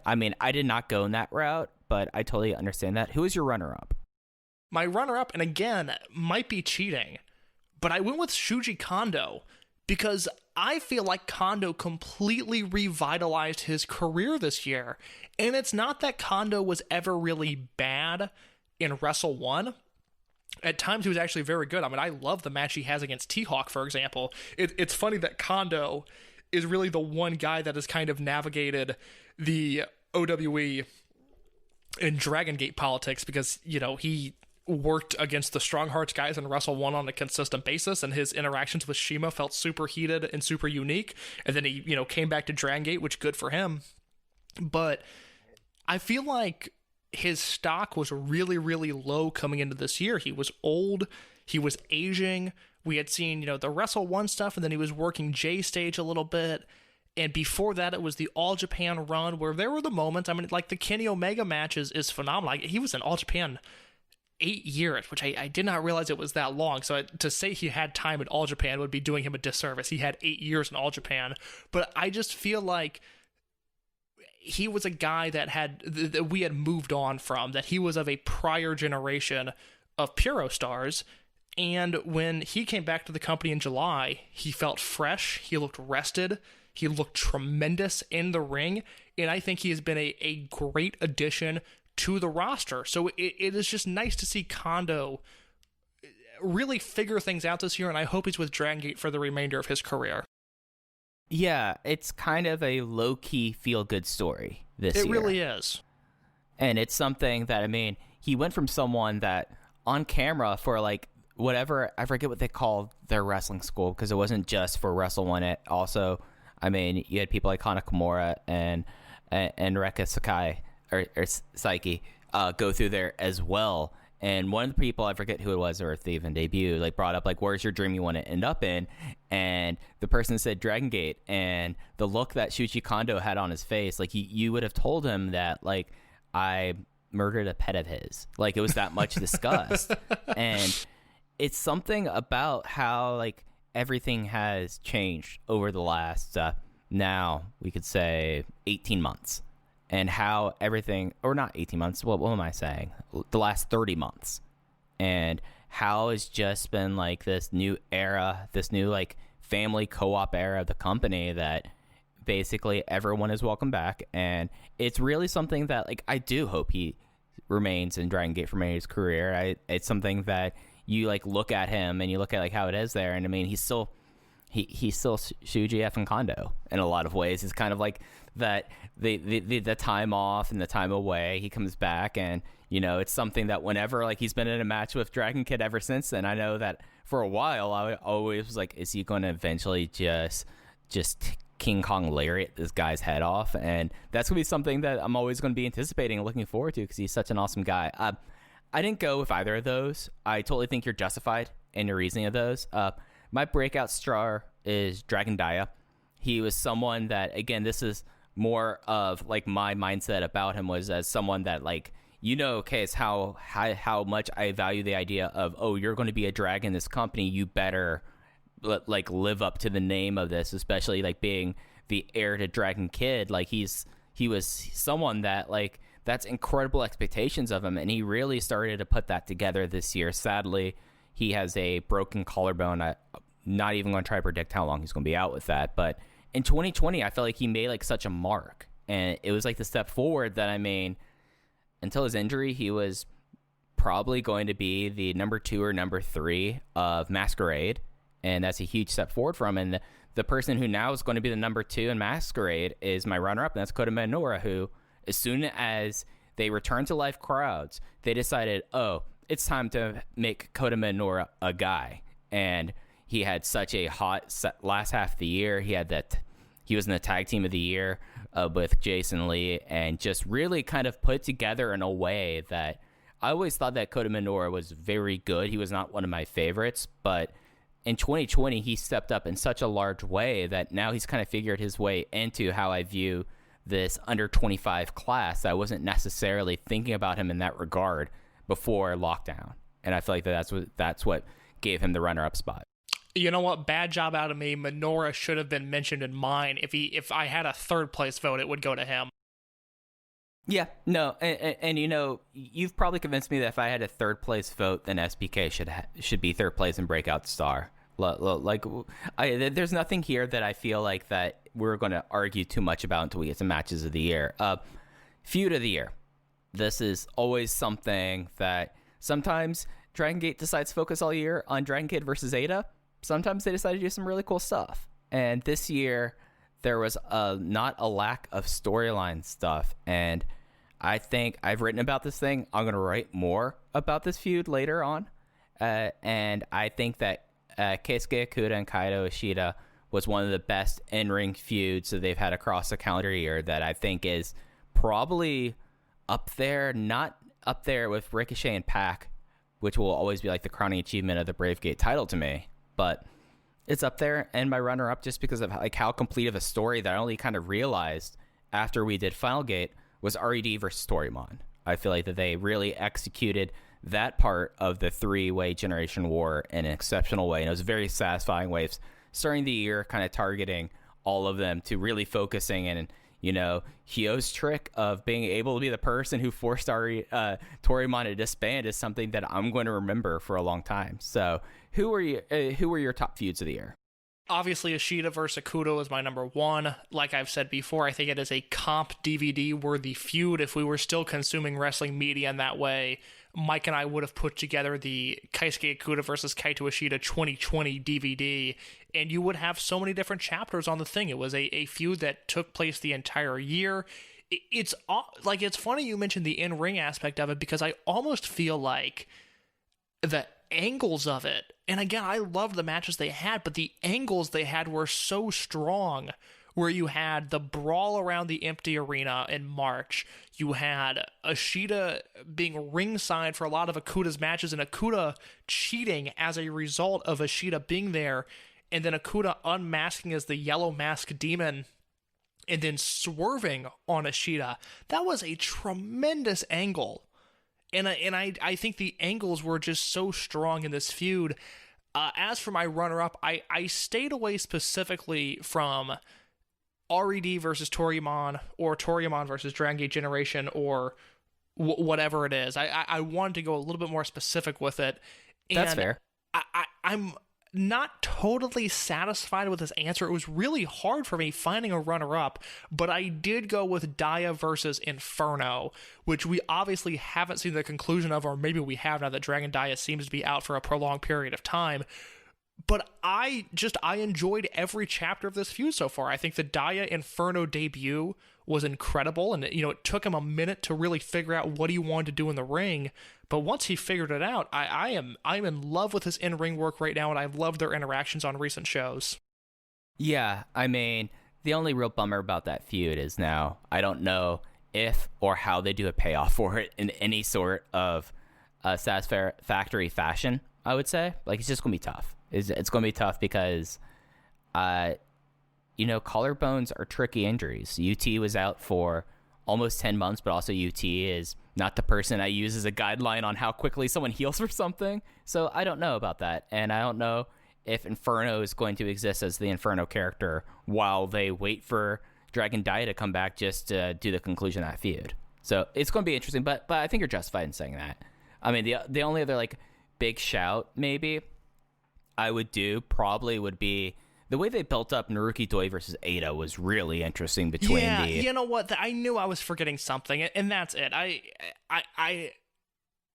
I mean, I did not go in that route, but I totally understand that. Who is your runner-up? My runner-up, and again, might be cheating, but I went with Shuji Kondo because I feel like Kondo completely revitalized his career this year. And it's not that Kondo was ever really bad in Wrestle 1. At times he was actually very good. I mean, I love the match he has against T-Hawk, for example. It's funny that Kondo is really the one guy that has kind of navigated the OWE and Dragongate politics because, he worked against the Strong Hearts guys in Wrestle 1 on a consistent basis, and his interactions with Shima felt super heated and super unique. And then he, came back to Dragongate, which good for him. But I feel like his stock was really, really low coming into this year. He was old. He was aging. We had seen, the Wrestle 1 stuff, and then he was working J-Stage a little bit. And before that, it was the All Japan run where there were the moments. I mean, like the Kenny Omega match is phenomenal. He was in All Japan 8 years, which I did not realize it was that long. So to say he had time at All Japan would be doing him a disservice. He had 8 years in All Japan, but I just feel like he was a guy that we had moved on from, that he was of a prior generation of Puro stars. And when he came back to the company in July, he felt fresh, he looked rested, he looked tremendous in the ring, and I think he has been a great addition to the roster. So it is just nice to see Kondo really figure things out this year, and I hope he's with Dragongate for the remainder of his career. Yeah, it's kind of a low-key feel-good story this year. It really is. And it's something that, I mean, he went from someone that on camera for like whatever, I forget what they called their wrestling school, because it wasn't just for Wrestle One. It also, I mean, you had people like Hana Kimura and Reka Sakai or Saiki go through there as well. And one of the people, I forget who it was, or if they even debuted, like brought up like, where's your dream you want to end up in? And the person said Dragongate, and the look that Shuichi Kondo had on his face, like you would have told him that like I murdered a pet of his. Like it was that much disgust. And it's something about how like everything has changed over the last now we could say 18 months. And how everything, or not 18 months, what am I saying? The last 30 months. And how it's just been like this new era, this new like family co-op era of the company that basically everyone is welcome back. And it's really something that like I do hope he remains in Dragongate for his career. It's something that you like look at him and you look at like how it is there. And I mean, he's still Shuji F and Kondo in a lot of ways. It's kind of like that the time off and the time away, he comes back, and you know it's something that whenever like he's been in a match with Dragon Kid ever since then. I know that for a while I always was like, is he going to eventually just King Kong lariat this guy's head off? And that's gonna be something that I'm always going to be anticipating and looking forward to, because he's such an awesome guy. I didn't go with either of those. I totally think you're justified in your reasoning of those. My breakout star is Dragon Dia. He was someone that, again, this is more of like my mindset about him was as someone that like, you know, okay, it's how much I value the idea of, oh, you're going to be a drag in this company. You better like live up to the name of this, especially like being the heir to Dragon Kid. Like he was someone that like, that's incredible expectations of him. And he really started to put that together this year. Sadly, he has a broken collarbone. I'm not even going to try to predict how long he's going to be out with that. But in 2020, I felt like he made like such a mark. And it was like the step forward that, I mean, until his injury, he was probably going to be the number 2 or number 3 of Masquerade. And that's a huge step forward for him. And the person who now is going to be the number 2 in Masquerade is my runner-up, and that's Kota Minoura, who, as soon as they returned to live crowds, they decided, oh, it's time to make Kota Minoura a guy. And he had such a hot last half of the year. He was in the tag team of the year with Jason Lee, and just really kind of put together in a way that I always thought that Kota Minoura was very good. He was not one of my favorites, but in 2020, he stepped up in such a large way that now he's kind of figured his way into how I view this under 25 class. I wasn't necessarily thinking about him in that regard before lockdown. And I feel like that's what gave him the runner-up spot. You know what? Bad job out of me. Minoura should have been mentioned in mine. If I had a third place vote, it would go to him. Yeah, no, and you know, you've probably convinced me that if I had a third place vote, then SBK should be third place in Breakout Star. Like, there's nothing here that I feel like that we're going to argue too much about until we get to matches of the year. Feud of the year. This is always something that sometimes Dragongate decides to focus all year on Dragon Kid versus Ada. Sometimes they decide to do some really cool stuff. And this year, there was not a lack of storyline stuff. And I think I've written about this thing. I'm going to write more about this feud later on. And I think that Keisuke Okuda and Kaito Ishida was one of the best in-ring feuds that they've had across the calendar year, that I think is probably up there, not up there with Ricochet and Pac, which will always be like the crowning achievement of the Bravegate title to me, but it's up there, and my runner-up just because of like how complete of a story that I only kind of realized after we did Final Gate was RED versus Storymon. I feel like that they really executed that part of the three-way Generation War in an exceptional way. And it was a very satisfying way of starting the year, kind of targeting all of them to really focusing in, you know, Hyo's trick of being able to be the person who forced Torimon to disband is something that I'm going to remember for a long time. So who were your top feuds of the year? Obviously, Ishida versus Akuto is my number one. Like I've said before, I think it is a comp DVD-worthy feud. If we were still consuming wrestling media in that way, Mike and I would have put together the Keisuke Okuda versus Kaito Ishida 2020 DVD, and you would have so many different chapters on the thing. It was a feud that took place the entire year. It's funny you mentioned the in-ring aspect of it, because I almost feel like the angles of it, and again, I loved the matches they had, but the angles they had were so strong, where you had the brawl around the empty arena in March, you had Ishida being ringside for a lot of Akuda's matches, and Akuda cheating as a result of Ishida being there, and then Akuda unmasking as the yellow mask demon, and then swerving on Ishida. That was a tremendous angle. And I think the angles were just so strong in this feud. As for my runner-up, I stayed away specifically from RED versus Toryumon, or Toryumon versus Dragongate Generation, or whatever it is. I wanted to go a little bit more specific with it. And that's fair. I'm not totally satisfied with this answer. It was really hard for me finding a runner-up, but I did go with Daya versus Inferno, which we obviously haven't seen the conclusion of, or maybe we have now that Dragon Daya seems to be out for a prolonged period of time. But I enjoyed every chapter of this feud so far. I think the Daya Inferno debut was incredible, and it took him a minute to really figure out what he wanted to do in the ring. But once he figured it out, I'm in love with his in-ring work right now, and I love their interactions on recent shows. Yeah, I mean, the only real bummer about that feud is now I don't know if or how they do a payoff for it in any sort of satisfactory fashion, I would say. Like, it's just going to be tough. It's going to be tough because, collarbones are tricky injuries. UT was out for almost 10 months, but also UT is not the person I use as a guideline on how quickly someone heals for something. So I don't know about that. And I don't know if Inferno is going to exist as the Inferno character while they wait for Dragon Daya to come back just to do the conclusion of that feud. So it's going to be interesting, but I think you're justified in saying that. I mean, the only other big shout maybe I would do probably would be the way they built up Naruki Doi versus Ada was really interesting between you know what? I knew I was forgetting something, and that's it.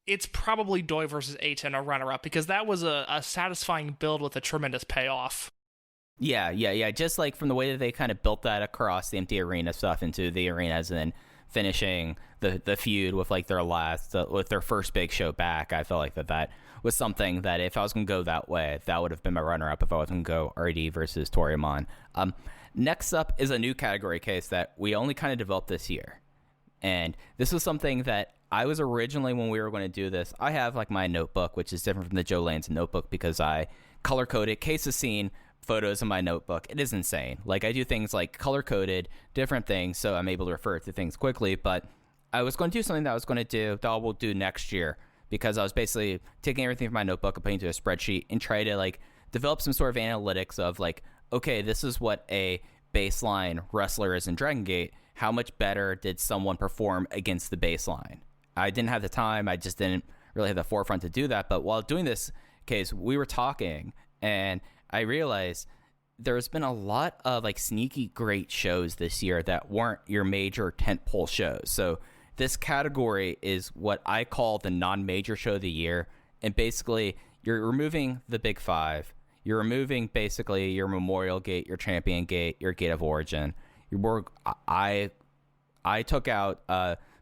It's probably Doi versus Ada in a runner-up, because that was a satisfying build with a tremendous payoff. Yeah. Just from the way that they kind of built that across the empty arena stuff into the arenas, and then finishing the feud with with their first big show back, I felt like that was something that if I was going to go that way, that would have been my runner-up if I was going to go RD versus Toryumon. Next up is a new category case that we only kind of developed this year. And this was something that I was originally, when we were going to do this, I have my notebook, which is different from the Joe Lane's notebook because I color-coded cases seen photos in my notebook. It is insane. I do things like color-coded, different things, so I'm able to refer to things quickly, but I was going to do something that I was going to do that I will do next year, because I was basically taking everything from my notebook and putting it into a spreadsheet and try to develop some sort of analytics of okay, this is what a baseline wrestler is in Dragongate. How much better did someone perform against the baseline? I didn't have the time. I just didn't really have the forefront to do that. But while doing this case, we were talking, and I realized there's been a lot of sneaky great shows this year that weren't your major tentpole shows. So this category is what I call the non-major show of the year. And basically, you're removing the big five. You're removing basically your Memorial Gate, your Champion Gate, your Gate of Origin. I took out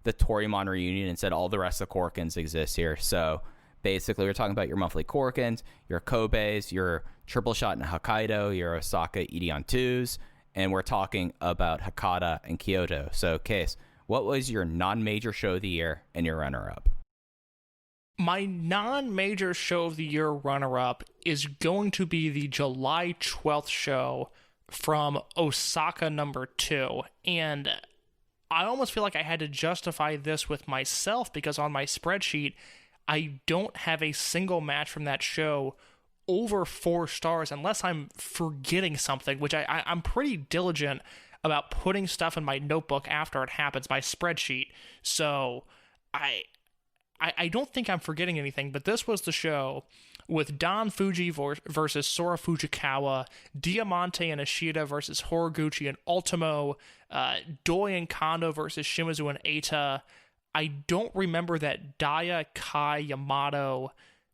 the Toryumon reunion and said all the rest of the Korakuens exist here. So basically, we're talking about your monthly Korakuens, your Kobe's, your Triple Shot in Hokkaido, your Osaka Edion 2s, and we're talking about Hakata and Kyoto. So, Case, what was your non-major show of the year and your runner-up? My non-major show of the year runner-up is going to be the July 12th show from Osaka number 2. And I almost feel like I had to justify this with myself, because on my spreadsheet, I don't have a single match from that show over 4 stars unless I'm forgetting something, which I'm pretty diligent about putting stuff in my notebook after it happens, my spreadsheet. So I don't think I'm forgetting anything, but this was the show with Don Fuji versus Sora Fujikawa, Diamante and Ishida versus Horiguchi and Ultimo, Doi and Kondo versus Shimizu and Eita. I don't remember that Daya, Kai, Yamato,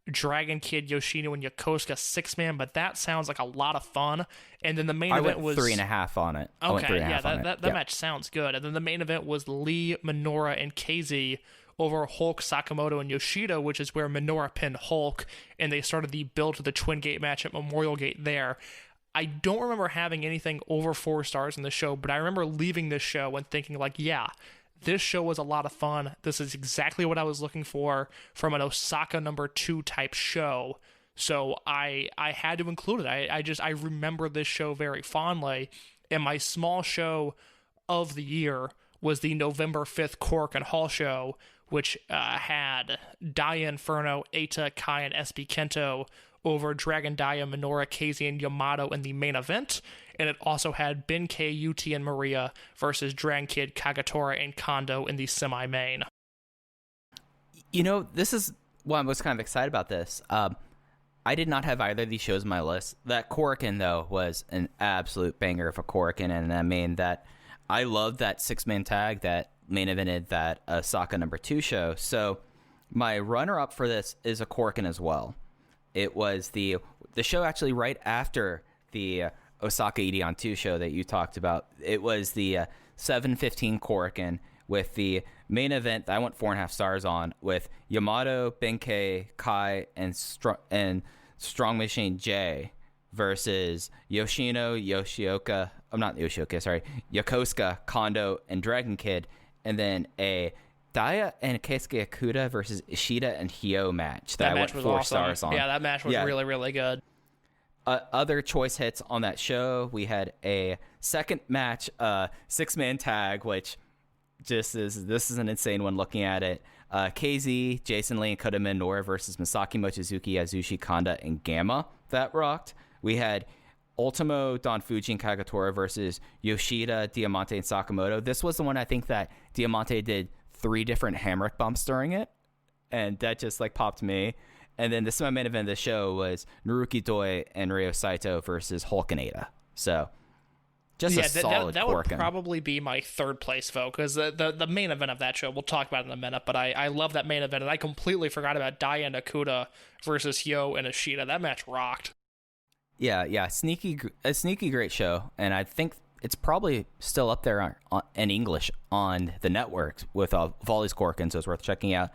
Dragon Kid, Yoshino, and Yokosuka 6-man, but that sounds like a lot of fun. And then the main event was 3.5 on it. Okay, yeah, that match sounds good. And then the main event was Lee, Minoura, and KZ over Hulk, Sakamoto, and Yoshida, which is where Minoura pinned Hulk, and they started the build to the Twin Gate match at Memorial Gate there. I don't remember having anything over 4 stars in the show, but I remember leaving this show and thinking, like, yeah, this show was a lot of fun. This is exactly what I was looking for from an Osaka number 2 type show. So I had to include it. I remember this show very fondly. And my small show of the year was the November 5th Korakuen Hall show, which had Daya Inferno, Eita, Kai, and SB Kento over Dragon Daya, Minoura, KZ, and Yamato in the main event. And it also had Benkei, UT, and Maria versus Dragon Kid, Kagatora, and Kondo in the semi-main. You know, this is why I was kind of excited about this. I did not have either of these shows on my list. That Korakuen, though, was an absolute banger for Korakuen. And I mean, that I loved that 6-man tag that main evented that Osaka number 2 show. So my runner-up for this is a Korakuen as well. It was the show actually right after the Osaka Ideon 2 show that you talked about. It was the 7:15 Korakuen with the main event that I went 4.5 stars on with Yamato, Benkei, Kai, and Strong Machine J versus Yoshino, Yokosuka, Kondo, and Dragon Kid, and then a Daya and Keisuke Okuda versus Ishida and Hyo match that I went 4 stars on. Yeah, that match was really, really good. Other choice hits on that show, we had a second match, 6-man tag, which this is an insane one looking at it. KZ, Jason Lee, and Kota Minoura versus Masaki Mochizuki, Azushi Kanda, and Gamma. That rocked. We had Ultimo, Don Fuji, and Kagatora versus Yoshida, Diamante, and Sakamoto. This was the one I think that Diamante did 3 different hammock bumps during it, and that just like popped me. And then the semi-main event of the show was Naruki Doi and Ryo Saito versus Hulk and Eita. So just a solid that would probably be my 3rd place vote, because the main event of that show, we'll talk about it in a minute, but I love that main event, and I completely forgot about Daya and Okuda versus Hyo and Ishida. That match rocked. Yeah, a sneaky great show, and I think it's probably still up there in English on the network with all these Korakuens, so it's worth checking out.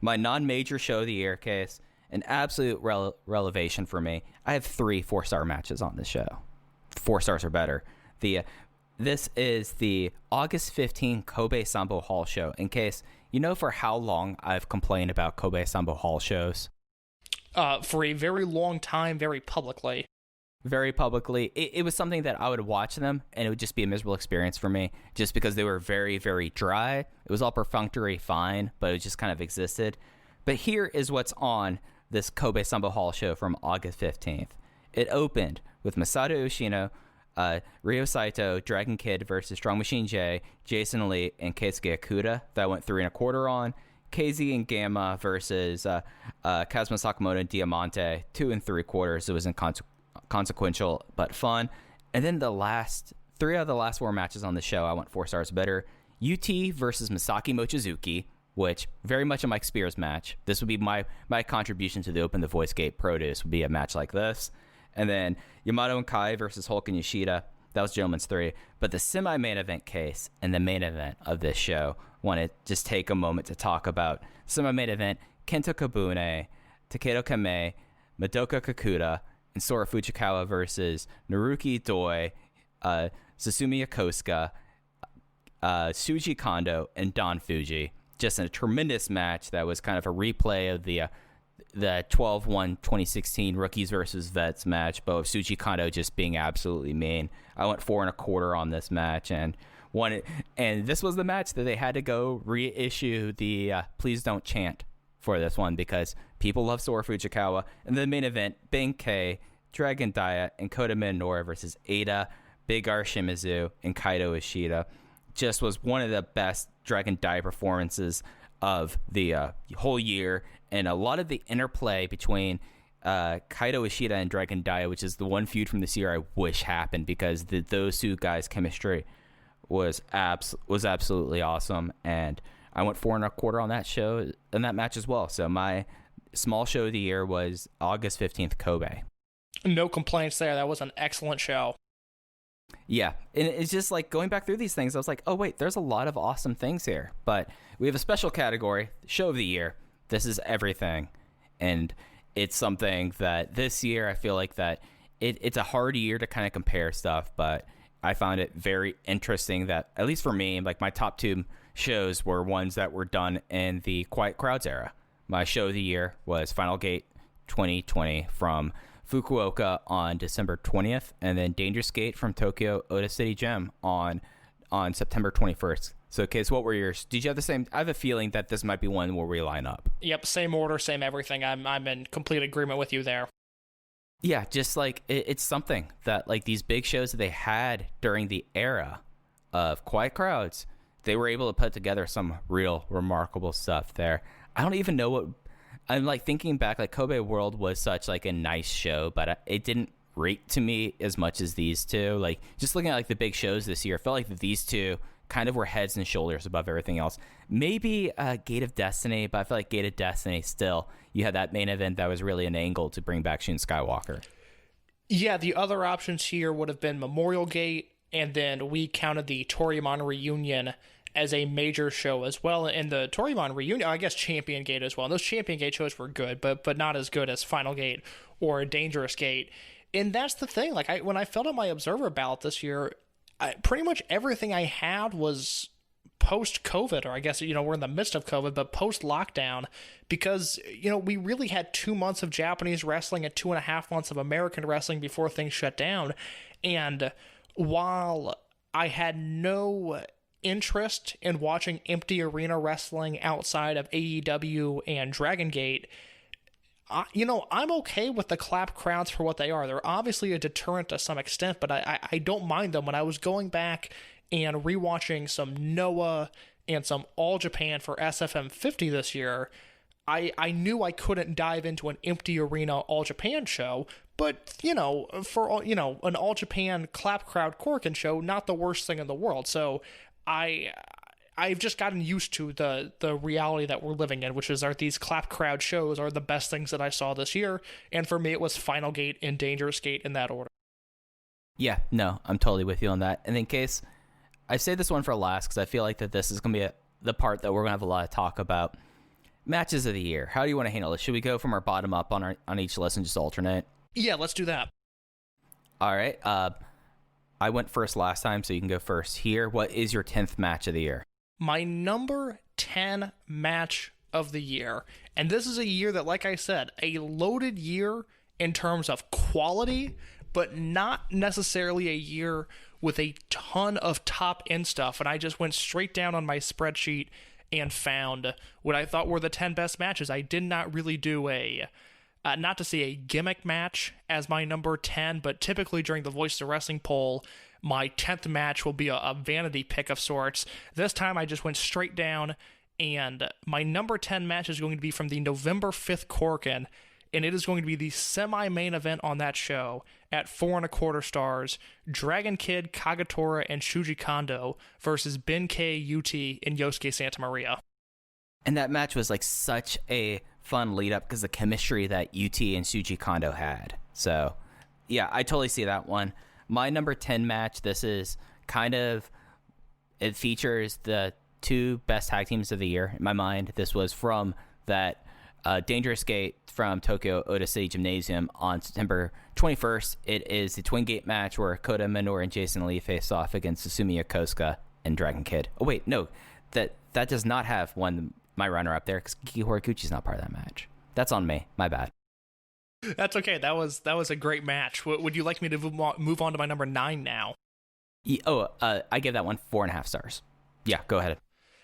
My non-major show of the year case, an absolute relevation for me. I have 3 4-star matches on this show. 4 stars or better. This is the August 15 Kobe Sambo Hall show. In case you know for how long I've complained about Kobe Sambo Hall shows. For a very long time, very publicly. Very publicly. It was something that I would watch them, and it would just be a miserable experience for me, just because they were very, very dry. It was all perfunctory fine, but it just kind of existed. But here is what's on this Kobe Sambo Hall show from August 15th. It opened with Masato Yoshino, Ryo Saito, Dragon Kid versus Strong Machine J, Jason Lee, and Keisuke Okuda. That went 3.25 on. KZ and Gamma versus Kazuma Sakamoto and Diamante, 2.75. It was inconsequential but fun. And then the last 3 out of the last 4 matches on the show, I went 4 stars better. UT versus Masaki Mochizuki, which very much a Mike Spears match. This would be my contribution to the Open the Voice Gate produce would be a match like this. And then Yamato and Kai versus Hulk and Yoshida. That was Gentleman's 3. But the semi-main event case and the main event of this show, want to just take a moment to talk about semi-main event, Kento Kabune, Takedo Kame, Madoka Kakuta, and Sora Fujikawa versus Naruki Doi, Susumu Yokosuka, Shuji Kondo, and Don Fuji. Just a tremendous match that was kind of a replay of the 12-1 2016 Rookies versus Vets match, but with Shuji Kondo just being absolutely mean. I went 4.25 on this match, and this was the match that they had to go reissue the Please Don't Chant for this one because people love Sora Fujikawa. And the main event, Benkei, Dragon Dia, and Kota Minoura versus Ada, Big R Shimizu, and Kaito Ishida. Just was one of the best Dragon Dia performances of the whole year. And a lot of the interplay between Kaito Ishida and Dragon Dia, which is the one feud from this year I wish happened, because those two guys' chemistry was absolutely awesome. And I went 4.25 on that show, in that match as well. So my small show of the year was August 15th, Kobe. No complaints there. That was an excellent show. Yeah, and it's just like going back through these things, I was like, oh wait, there's a lot of awesome things here. But we have a special category, show of the year. This is everything. And it's something that this year I feel like that it's a hard year to kind of compare stuff, but I found it very interesting that, at least for me, like my top 2 shows were ones that were done in the Quiet Crowds era. My show of the year was Final Gate 2020 from Fukuoka on December 20th, and then Dangerous Gate from Tokyo Ota City Gym on September 21st. So, Case, what were yours? Did you have the same? I have a feeling that this might be one where we line up. Yep, same order, same everything. I'm in complete agreement with you there. Yeah, just like it's something that like these big shows that they had during the era of Quiet Crowds, they were able to put together some real remarkable stuff there. I don't even know what I'm like thinking back. Like Kobe World was such like a nice show, but it didn't rate to me as much as these two. Like just looking at like the big shows this year, I felt like that these two kind of were heads and shoulders above everything else. Maybe Gate of Destiny, but I feel like Gate of Destiny still, you had that main event that was really an angle to bring back Shun Skywalker. Yeah, the other options here would have been Memorial Gate, and then we counted the Toryumon reunion as a major show as well. And the Toryumon reunion, I guess Champion Gate as well. And those Champion Gate shows were good, but not as good as Final Gate or Dangerous Gate. And that's the thing. Like when I filled out my Observer ballot this year, pretty much everything I had was post-COVID, or I guess, we're in the midst of COVID, but post-lockdown, because, we really had 2 months of Japanese wrestling and 2.5 months of American wrestling before things shut down. And while I had no interest in watching empty arena wrestling outside of AEW and Dragongate, I'm okay with the clap crowds for what they are. They're obviously a deterrent to some extent, but I don't mind them. When I was going back and rewatching some Noah and some All Japan for SFM 50 this year, I knew I couldn't dive into an empty arena All Japan show, but, for, an All Japan clap crowd Korakuen show, not the worst thing in the world. So I've just gotten used to the reality that we're living in, which is these clap crowd shows are the best things that I saw this year. And for me, it was Final Gate and Dangerous Gate in that order. Yeah, no, I'm totally with you on that. And in case, I say this one for last because I feel like that this is going to be the part that we're going to have a lot of talk about. Matches of the year. How do you want to handle this? Should we go from our bottom up on each list and just alternate? Yeah, let's do that. All right. I went first last time, so you can go first here. What is your 10th match of the year? My number 10 match of the year. And this is a year that, like I said, a loaded year in terms of quality, but not necessarily a year with a ton of top-end stuff. And I just went straight down on my spreadsheet and found what I thought were the 10 best matches. I did not really do not to say a gimmick match as my number 10, but typically during the Voices of Wrestling poll, my 10th match will be a vanity pick of sorts. This time I just went straight down, and my number 10 match is going to be from the November 5th Korakuen, and it is going to be the semi-main event on that show at 4.25 stars, Dragon Kid, Kagetora, and Shuji Kondo versus Benkei, UT, and Yosuke Santa Maria. And that match was like such a fun lead up because the chemistry that UT and Shuji Kondo had. So, yeah, I totally see that one. My number 10 match, this is it features the 2 best tag teams of the year in my mind. This was from that Dangerous Gate from Tokyo Ota City Gymnasium on September 21st. It is the Twin Gate match where Kota Minoura and Jason Lee face off against Susumu Yokosuka and Dragon Kid. Oh, wait, no, that does not have my runner-up there because Kiki Horiguchi's not part of that match. That's on me. My bad. That's okay. That was a great match. Would you like me to move on to my number 9 now? I gave that one 4.5 stars. Yeah, go ahead.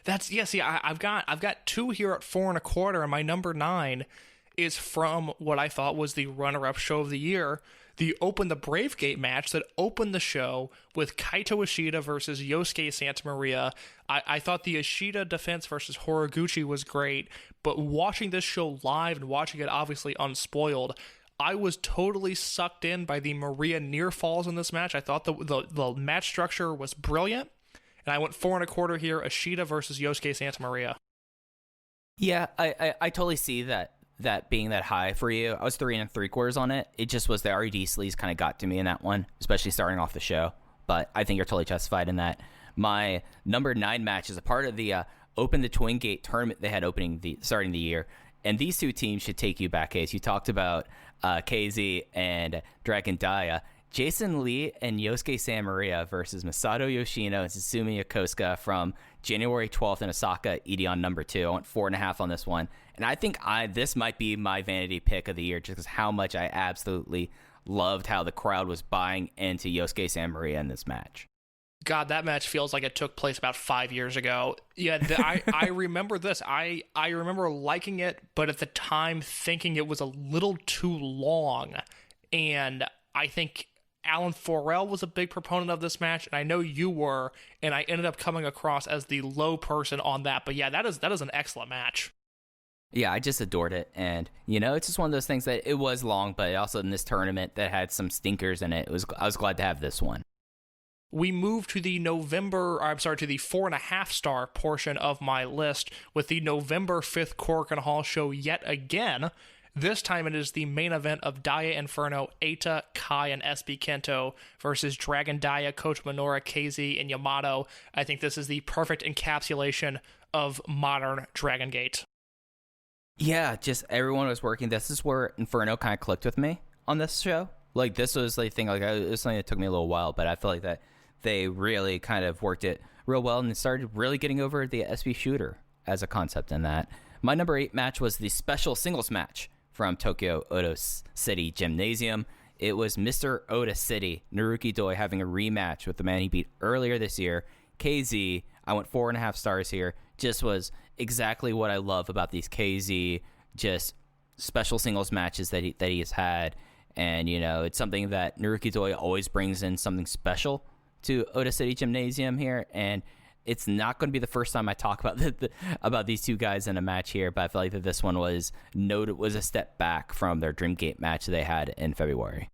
I've got 2 here at 4.25, and my number 9 is from what I thought was the runner-up show of the year, the Open the Bravegate match that opened the show with Kaito Ishida versus Yosuke Santamaria. I thought the Ishida defense versus Horiguchi was great, but watching this show live and watching it obviously unspoiled, I was totally sucked in by the Maria near falls in this match. I thought the match structure was brilliant, and I went 4.25 here, Ishida versus Yosuke Santamaria. Yeah, I totally see that being that high for you. I was 3.75 on it. It just was the RED sleaze kind of got to me in that one, especially starting off the show. But I think you're totally justified in that. My number 9 match is a part of the Open the Twin Gate tournament they had starting the year. And these two teams should take you back, Case. You talked about KZ and Dragongate. Jason Lee and Yosuke Santamaria versus Masato Yoshino and Sutsumi Yokosuka from January 12th in Osaka, Edion number 2. I went 4.5 on this one. And I think this might be my vanity pick of the year just because how much I absolutely loved how the crowd was buying into Yosuke Santamaria in this match. God, that match feels like it took place about 5 years ago. Yeah, I remember this. I remember liking it, but at the time thinking it was a little too long. And I think Alan Forel was a big proponent of this match, and I know you were, and I ended up coming across as the low person on that. But yeah, that is an excellent match. Yeah, I just adored it. And, it's just one of those things that it was long, but also in this tournament that had some stinkers in it. I was glad to have this one. We move to the to the 4.5 star portion of my list with the November 5th Korakuen Hall show yet again. This time it is the main event of Daya Inferno, Eita, Kai, and SB Kento versus Dragon Daya, Coach Minoura, KZ, and Yamato. I think this is the perfect encapsulation of modern Dragongate. Yeah, just everyone was working. This is where Inferno kind of clicked with me on this show. Like, this was the thing, it was something that took me a little while, but I feel like that they really kind of worked it real well and started really getting over the SB Shooter as a concept in that. My number 8 match was the special singles match from Tokyo Odo City Gymnasium. It was Mr. Oda City, Naruki Doi, having a rematch with the man he beat earlier this year, KZ. I went 4.5 stars here. Just was exactly what I love about these KZ just special singles matches that he has had. And, it's something that Naruki Doi always brings in something special to Oda City Gymnasium here. And it's not going to be the first time I talk about about these two guys in a match here, but I feel like that this one was a step back from their Dreamgate match they had in February.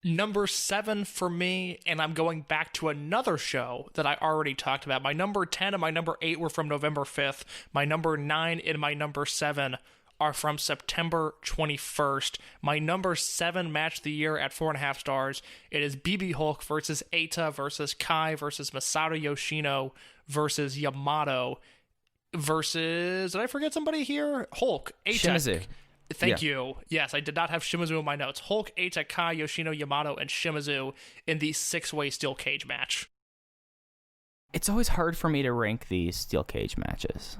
Number 7 for me, and I'm going back to another show that I already talked about. My number 10 and my number 8 were from November 5th. My number 9 and my number 7 are from September 21st. My number 7 match of the year at 4.5 stars. It is BB Hulk versus Eita versus Kai versus Masato Yoshino versus Yamato versus... Did I forget somebody here? Hulk, Eita. Shimizu. Thank you. Yes, I did not have Shimizu in my notes. Hulk, Eita, Kai, Yoshino, Yamato, and Shimizu in the 6-way steel cage match. It's always hard for me to rank these steel cage matches.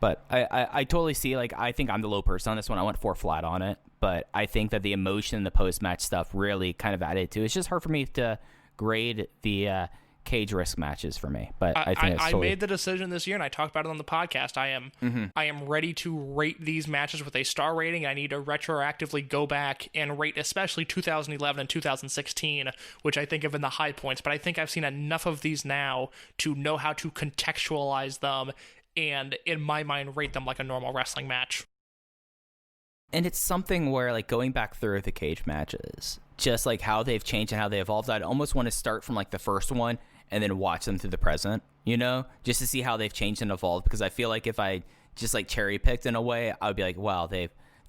But I totally see, I think I'm the low person on this one. I went 4 flat on it. But I think that the emotion and the post-match stuff really kind of added to it. It's just hard for me to grade the cage risk matches for me. But I think I made the decision this year, and I talked about it on the podcast. I am ready to rate these matches with a star rating. I need to retroactively go back and rate especially 2011 and 2016, which I think have been the high points. But I think I've seen enough of these now to know how to contextualize them and, in my mind, rate them like a normal wrestling match. And it's something where, going back through the cage matches, just how they've changed and how they evolved, I'd almost want to start from the first one and then watch them through the present, just to see how they've changed and evolved. Because I feel like if I just cherry picked in a way, I would be like, wow,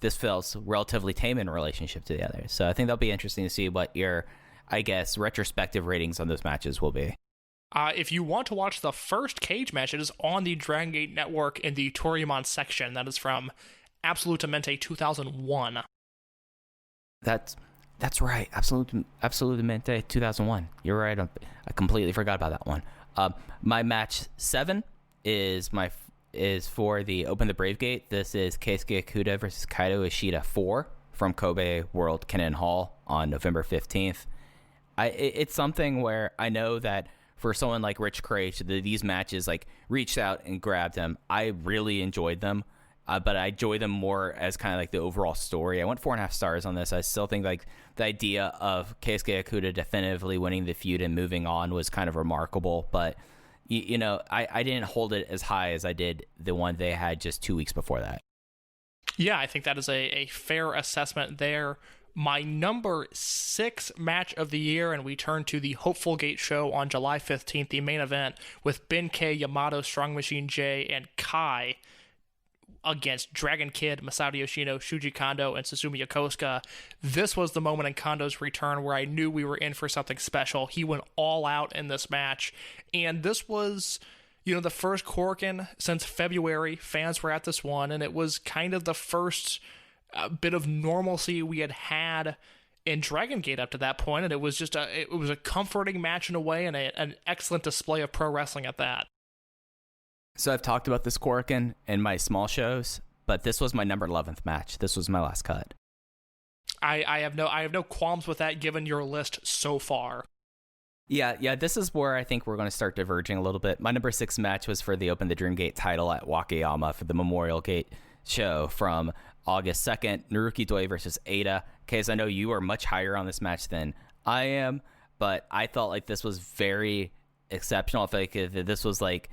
this feels relatively tame in relationship to the others. So I think that'll be interesting to see what your, retrospective ratings on those matches will be. If you want to watch the first cage match, it is on the Dragongate Network in the Toryumon section. That is from Absolutamente 2001. That's right. Absolutamente 2001. You're right. I completely forgot about that one. My match 7 is for the Open the Bravegate. This is Keisuke Okuda versus Kaito Ishida 4 from Kobe World Kennen Hall on November 15th. It's something where I know that for someone like Rich Kraetsch, these matches like reached out and grabbed him. I really enjoyed them. But I enjoy them more as kind of like the overall story. I went 4.5 stars on this. I still think like the idea of Keisuke Okuda definitively winning the feud and moving on was kind of remarkable. But, you know, I didn't hold it as high as I did the one they had just 2 weeks before that. Yeah, I think that is a fair assessment there. My number 6 match of the year, and we turn to the Hopeful Gate show on July 15th, the main event with Ben K, Yamato, Strong Machine J, and Kai against Dragon Kid, Masato Yoshino, Shuji Kondo, and Susumu Yokosuka. This was the moment in Kondo's return where I knew we were in for something special. He went all out in this match, and this was, you know, the first Korakuen since February. Fans were at this one, and it was kind of the first bit of normalcy we had in Dragongate up to that point, and it was just it was a comforting match in a way, and an excellent display of pro wrestling at that. So I've talked about this Korakuen in my small shows, but this was my number 11th match. This was my last cut. I have no qualms with that given your list so far. Yeah, this is where I think we're going to start diverging a little bit. My number 6 match was for the Open the Dream Gate title at Wakayama for the Memorial Gate show from August 2nd, Naruki Doi versus Ada. Case, I know you are much higher on this match than I am, but I felt like this was very exceptional. I felt like this was like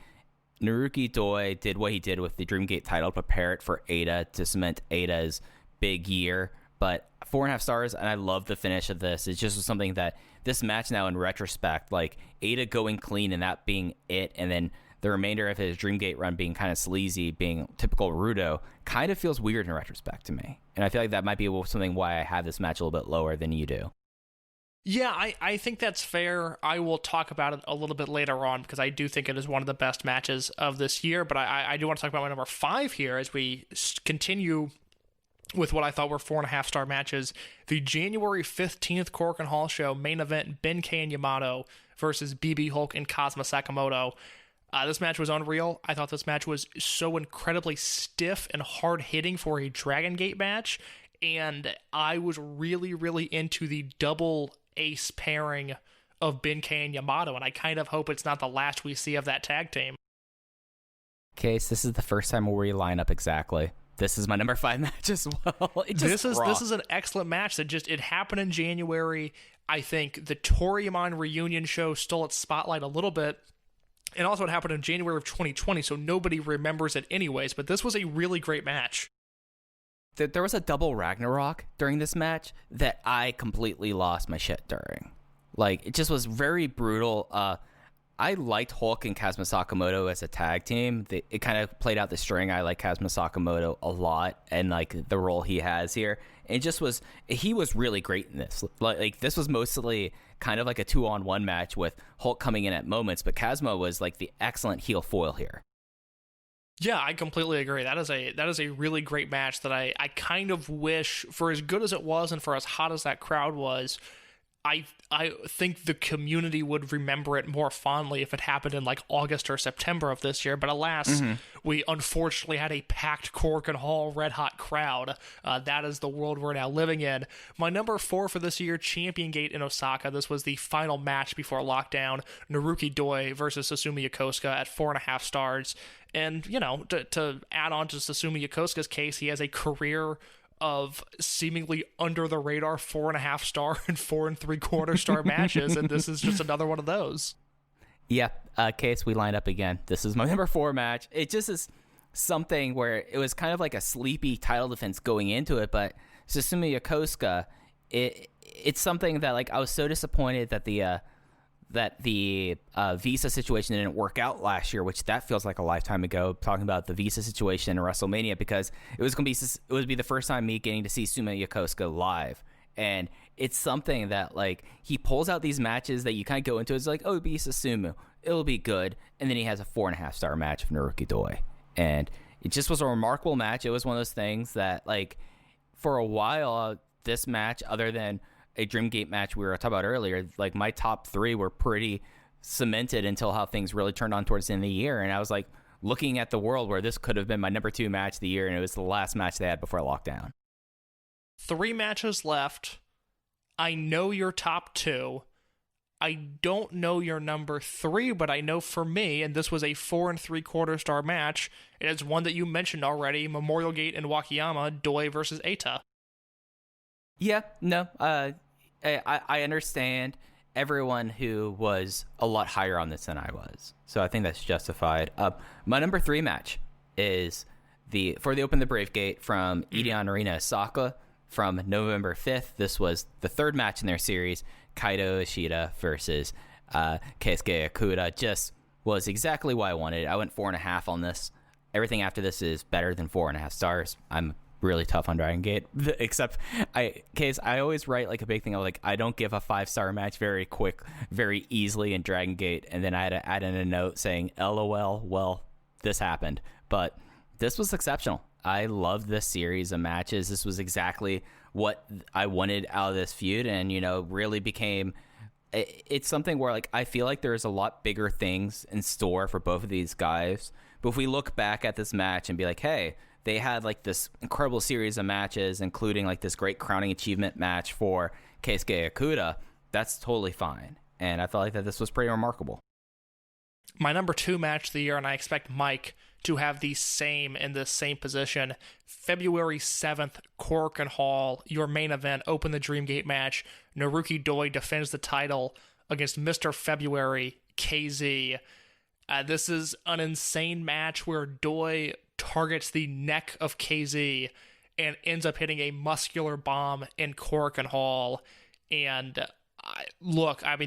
Naruki Doi did what he did with the Dreamgate title, prepare it for Ada to cement Ada's big year. But 4.5 stars, and I love the finish of this. It just was something that this match now in retrospect, like Ada going clean and that being it, and then the remainder of his Dreamgate run being kind of sleazy, being typical Rudo, kind of feels weird in retrospect to me. And I feel like that might be something why I have this match a little bit lower than you do. Yeah, I think that's fair. I will talk about it a little bit later on because I do think it is one of the best matches of this year. But I do want to talk about my number 5 here as we continue with what I thought were 4.5 star matches. The January 15th Korakuen Hall show main event, Ben K and Yamato versus BB Hulk and Kazuma Sakamoto. This match was unreal. I thought this match was so incredibly stiff and hard-hitting for a Dragongate match. And I was really, really into the double ace pairing of Ben K and Yamato, and I kind of hope it's not the last we see of that tag team. Case, this is the first time where we line up exactly. This is my number 5 match as well. This is an excellent match that it happened in January. I think the Toryumon reunion show stole its spotlight a little bit, and also it happened in January of 2020, so nobody remembers it anyways, but this was a really great match. There was a double Ragnarok during this match that I completely lost my shit during. Like, it just was very brutal. I liked Hulk and Kazuma Sakamoto as a tag team. It kind of played out the string. I like Kazuma Sakamoto a lot and like the role he has here. And he was really great in this. Like this was mostly kind of like a 2-on-1 match with Hulk coming in at moments, but Kazuma was like the excellent heel foil here. Yeah, I completely agree. That is a really great match that I kind of wish, for as good as it was and for as hot as that crowd was, I think the community would remember it more fondly if it happened in like August or September of this year. But alas, we unfortunately had a packed Korakuen Hall red hot crowd. That is the world we're now living in. My number 4 for this year, Champion Gate in Osaka. This was the final match before lockdown. Naruki Doi versus Susumu Yokosuka at 4.5 stars. And, you know, to add on to Susumu Yokosuka's case, he has a career of seemingly under the radar 4.5 star and 4 3/4 star matches, and this is just another one of those. Yeah, Case, we lined up again. This is my number 4 match. It just is something where it was kind of like a sleepy title defense going into it, but Susumu Yokosuka, it's something that like I was so disappointed that the visa situation didn't work out last year, which that feels like a lifetime ago, talking about the visa situation in WrestleMania, because it would be the first time me getting to see Susumu Yokosuka live. And it's something that like he pulls out these matches that you kind of go into, it's like, oh, it'll be Susumu, it'll be good, and then he has a 4.5 star match of Naruki Doi, and it just was a remarkable match. It was one of those things that like for a while, this match, other than a Dreamgate match we were talking about earlier, like my top 3 were pretty cemented until how things really turned on towards the end of the year. And I was like looking at the world where this could have been my number 2 match of the year, and it was the last match they had before lockdown. 3 matches left. I know your top 2. I don't know your number 3, but I know for me, and this was a 4 3/4 star match, it is one that you mentioned already, Memorial Gate in Wakayama, Doi versus Eita. Yeah, no, I understand everyone who was a lot higher on this than I was, so I think that's justified. My number 3 match is for the Open the Brave Gate from Edion Arena, Osaka, from November 5th. This was the 3rd match in their series. Kaito Ishida versus Keisuke Okuda just was exactly what I wanted. I went 4.5 on this. Everything after this is better than 4.5 stars. I'm really tough on Dragongate, except I always write like a big thing of like I don't give a 5-star match very quick, very easily in Dragongate, and then I had to add in a note saying LOL. Well, this happened, but this was exceptional. I loved this series of matches. This was exactly what I wanted out of this feud, and really became. It's something where like I feel like there's a lot bigger things in store for both of these guys. But if we look back at this match and be like, hey, they had like this incredible series of matches, including like this great crowning achievement match for Keisuke Okuda, that's totally fine. And I felt like that this was pretty remarkable. My number 2 match of the year, and I expect Mike to have the same in the same position. February 7th, Korakuen Hall, your main event, Open the Dreamgate match. Naruki Doi defends the title against Mr. February, KZ. This is an insane match where Doi targets the neck of KZ and ends up hitting a muscular bomb in Korakuen Hall. And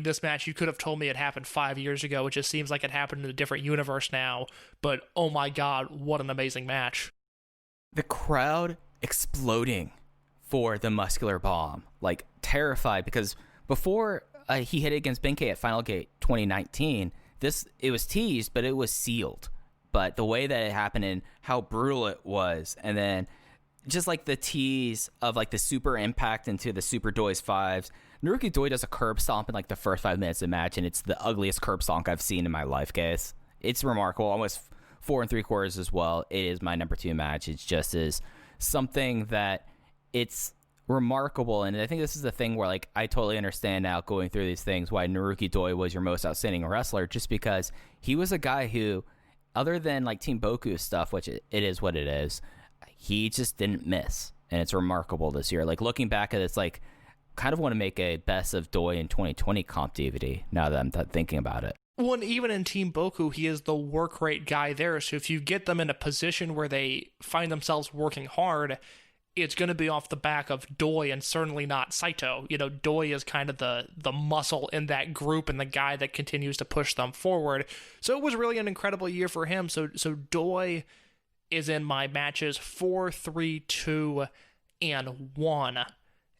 this match, you could have told me it happened 5 years ago. It just seems like it happened in a different universe now. But, oh my god, what an amazing match. The crowd exploding for the muscular bomb. Like, terrified, because before he hit it against Benkei at Final Gate 2019, it was teased, but it was sealed. But the way that it happened and how brutal it was, and then just like the tease of like the super impact into the Super Doi's 5s, Naruki Doi does a curb stomp in like the first 5 minutes of the match, and it's the ugliest curb stomp I've seen in my life, guys. It's remarkable. Almost 4 3/4 as well. It is my number 2 match. It's just is something that it's remarkable, and I think this is the thing where like I totally understand now going through these things why Naruki Doi was your most outstanding wrestler, just because he was a guy who, other than like Team Boku stuff, which it is what it is, he just didn't miss, and it's remarkable this year. Like looking back at it, it's like kind of want to make a best of Doi in 2020 comp DVD now that I'm thinking about it. Well, and even in Team Boku, he is the work rate guy there. So if you get them in a position where they find themselves working hard, it's going to be off the back of Doi and certainly not Saito. Doi is kind of the muscle in that group and the guy that continues to push them forward. So it was really an incredible year for him. So Doi is in my matches 4, 3, 2, and 1.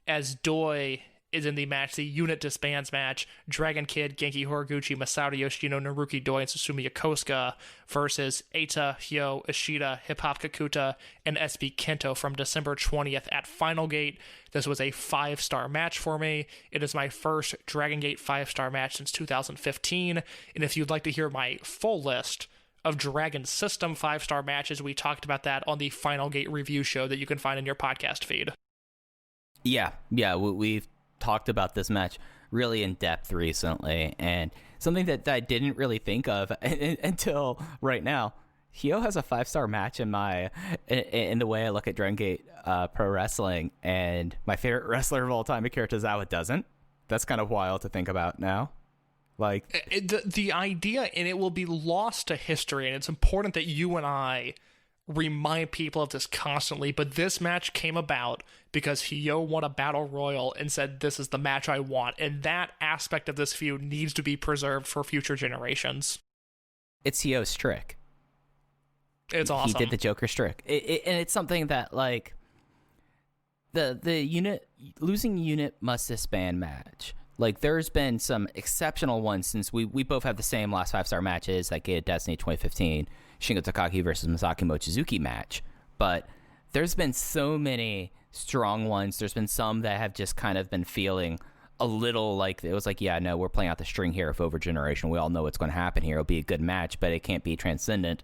As Doi is in the match, the unit disbands match, Dragon Kid, Genki Horiguchi, Masato Yoshino, Naruki Doi, and Susumu Yokosuka versus Eita, Hyo, Ishida, Hip Hop Kakuta, and SB Kento from December 20th at Final Gate. This was a 5-star match for me. It is my first Dragongate 5-star match since 2015, and if you'd like to hear my full list of Dragon System 5-star matches, we talked about that on the Final Gate review show that you can find in your podcast feed. Yeah, we've talked about this match really in depth recently, and something that I didn't really think of until right now. Hyo has a 5-star match in the way I look at Dragongate Pro Wrestling, and my favorite wrestler of all time, Akira Tozawa, doesn't. That's kind of wild to think about now. Like the idea, and it will be lost to history, and it's important that you and I remind people of this constantly, but this match came about because Hyo won a battle royal and said, this is the match I want, and that aspect of this feud needs to be preserved for future generations. It's Hyo's trick. It's awesome. He did the Joker's trick. And it's something that, like, the unit, losing unit must disband match. Like, there's been some exceptional ones since we both have the same last 5-star matches, like Gate of Destiny 2015, Shingo Takagi versus Masaki Mochizuki match. But there's been so many strong ones. There's been some that have just kind of been feeling a little like, it was like, yeah, no, we're playing out the string here of over generation. We all know what's going to happen here. It'll be a good match, but it can't be transcendent.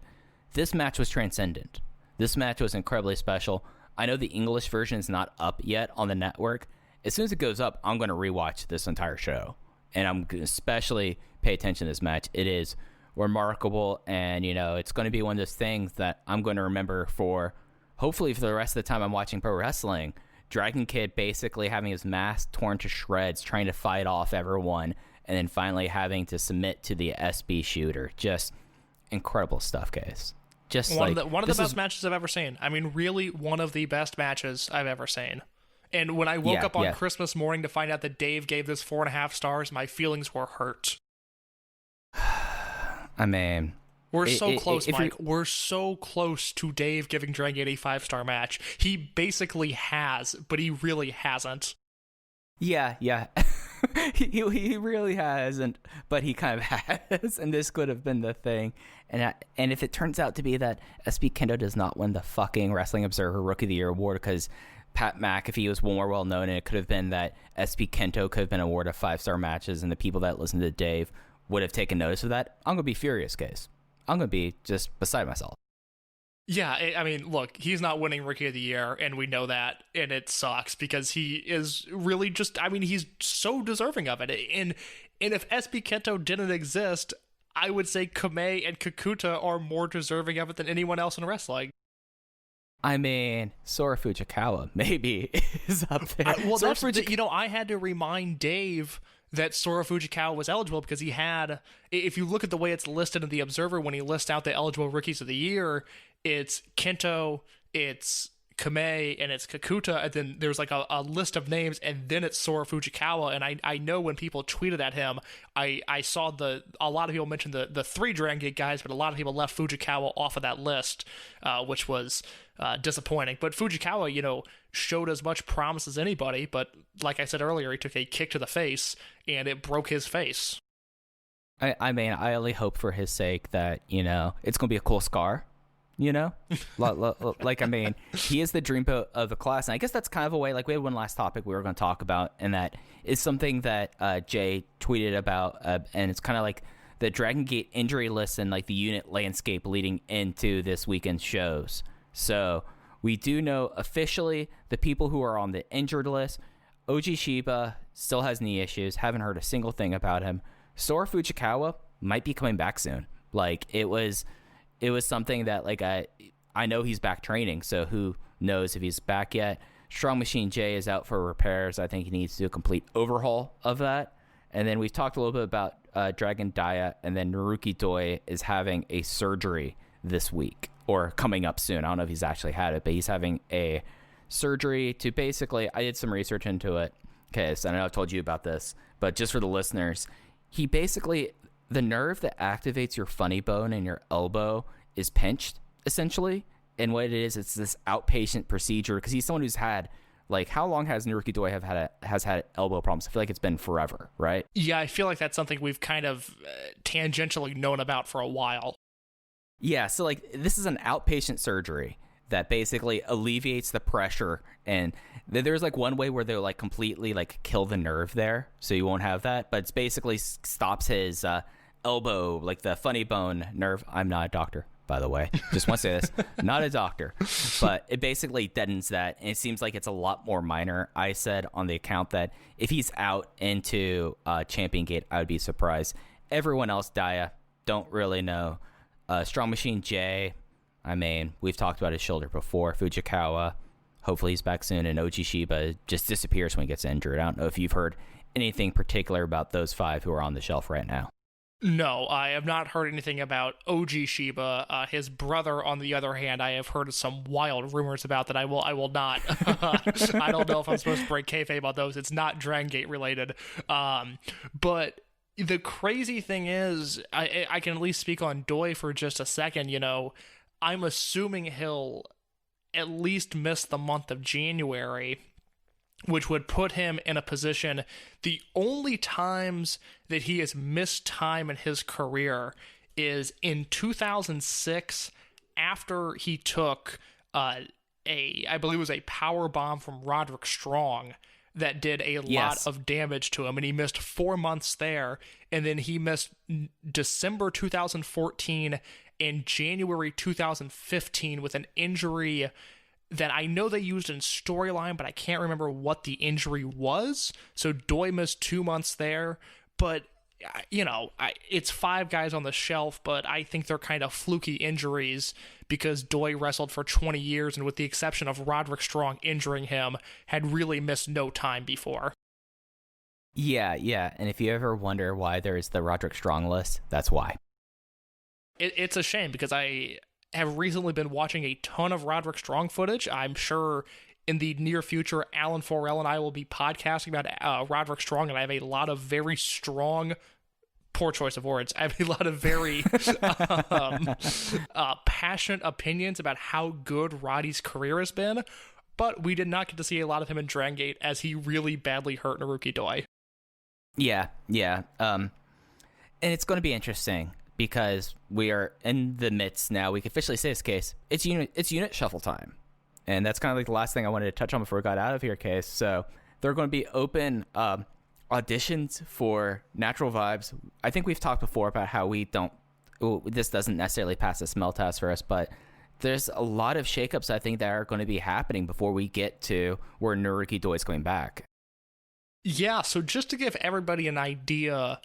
This match was transcendent. This match was incredibly special. I know the English version is not up yet on the network. As soon as it goes up, I'm going to rewatch this entire show. and I'm going to especially pay attention to this match. It is remarkable, and, you know, it's going to be one of those things that I'm going to remember for, hopefully for the rest of the time I'm watching pro wrestling. Dragon Kid basically having his mask torn to shreds, trying to fight off everyone, and then finally having to submit to the SB shooter. Just incredible stuff, guys. Just one of the best matches I've ever seen. I mean, really one of the best matches I've ever seen. And when I woke up on Christmas morning to find out that Dave gave this 4.5 stars, my feelings were hurt. I mean, we're so close, Mike. We're so close to Dave giving Dragongate a 5-star match. He basically has, but he really hasn't. Yeah. he really hasn't, but he kind of has, and this could have been the thing. And if it turns out to be that SB Kendo does not win the fucking Wrestling Observer Rookie of the Year award because Pat McAfee was more well known, and it could have been that SB Kento could have been awarded 5-star matches, and the people that listened to Dave would have taken notice of that, I'm gonna be furious, guys. I'm going to be just beside myself. Yeah, I mean, look, he's not winning Rookie of the Year, and we know that, and it sucks because he is really just, I mean, he's so deserving of it. And if SB Kento didn't exist, I would say Kamei and Kakuta are more deserving of it than anyone else in wrestling. I mean, Sora Fujikawa maybe is up there. I had to remind Dave that Sora Fujikawa was eligible because he had, if you look at the way it's listed in the Observer when he lists out the eligible Rookies of the Year, it's Kento, it's Kamei, and it's Kakuta, and then there's like a list of names, and then it's Sora Fujikawa. And I know when people tweeted at him, I saw a lot of people mentioned the 3 Dragongate guys, but a lot of people left Fujikawa off of that list, which was disappointing. But Fujikawa, showed as much promise as anybody, but like I said earlier, he took a kick to the face, and it broke his face. I mean, I only hope for his sake that, it's going to be a cool scar. Like, I mean, he is the dreamboat of the class, and I guess that's kind of a way, like, we had one last topic we were going to talk about, and that is something that Jay tweeted about, and it's kind of like the Dragongate injury list and like the unit landscape leading into this weekend's shows. So we do know officially the people who are on the injured list. Oji Shiba still has knee issues, haven't heard a single thing about him. Sora Fujikawa might be coming back soon. Like, it was something that, like, I know he's back training, so who knows if he's back yet. Strong Machine J is out for repairs. I think he needs to do a complete overhaul of that. And then we've talked a little bit about Dragon Dia, and then Naruki Doi is having a surgery this week, or coming up soon. I don't know if he's actually had it, but he's having a surgery to basically, I did some research into it. Okay, so I know I've told you about this, but just for the listeners, he basically, the nerve that activates your funny bone in your elbow is pinched, essentially. And what it is, it's this outpatient procedure, because he's someone who's had, like, how long has Naruki Doi has had elbow problems? I feel like it's been forever, right? Yeah, I feel like that's something we've kind of tangentially known about for a while. Yeah, so, like, this is an outpatient surgery that basically alleviates the pressure, and there's, like, one way where they'll, like, completely, like, kill the nerve there, so you won't have that, but it's basically stops his elbow, like, the funny bone nerve. I'm not a doctor, by the way. Just want to say this. Not a doctor. But it basically deadens that, and it seems like it's a lot more minor. I said on the account that if he's out into Champion Gate, I would be surprised. Everyone else, Dia, don't really know. Strong Machine J, I mean, we've talked about his shoulder before. Fujikawa, hopefully he's back soon. And Oji Shiba just disappears when he gets injured. I don't know if you've heard anything particular about those 5 who are on the shelf right now. No, I have not heard anything about Oji Shiba. His brother, on the other hand, I have heard some wild rumors about that I will not. I don't know if I'm supposed to break kayfabe about those. It's not Dragongate related. But the crazy thing is, I can at least speak on Doi for just a second. I'm assuming he'll at least miss the month of January, which would put him in a position, the only times that he has missed time in his career is in 2006, after he took I believe it was a power bomb from Roderick Strong that did a lot of damage to him, and he missed 4 months there, and then he missed December 2014 and January 2015 with an injury that I know they used in storyline, but I can't remember what the injury was. So Doi missed 2 months there, but it's 5 guys on the shelf, but I think they're kind of fluky injuries because Doi wrestled for 20 years and with the exception of Roderick Strong injuring him, had really missed no time before. Yeah. And if you ever wonder why there's the Roderick Strong list, that's why. It's a shame because I have recently been watching a ton of Roderick Strong footage. I'm sure in the near future, Alan Forel and I will be podcasting about Roderick Strong, and I have a lot of very strong, poor choice of words, I have a lot of very passionate opinions about how good Roddy's career has been, but we did not get to see a lot of him in Dragongate as he really badly hurt Naruki Doi. Yeah. And it's going to be interesting because we are in the midst now. We can officially say this case. It's unit shuffle time. And that's kind of like the last thing I wanted to touch on before we got out of here, Case. So there are going to be open auditions for Natural Vibes. I think we've talked before about how this doesn't necessarily pass the smell test for us, but there's a lot of shakeups I think that are going to be happening before we get to where Naruki Doi is going back. Yeah, so just to give everybody an idea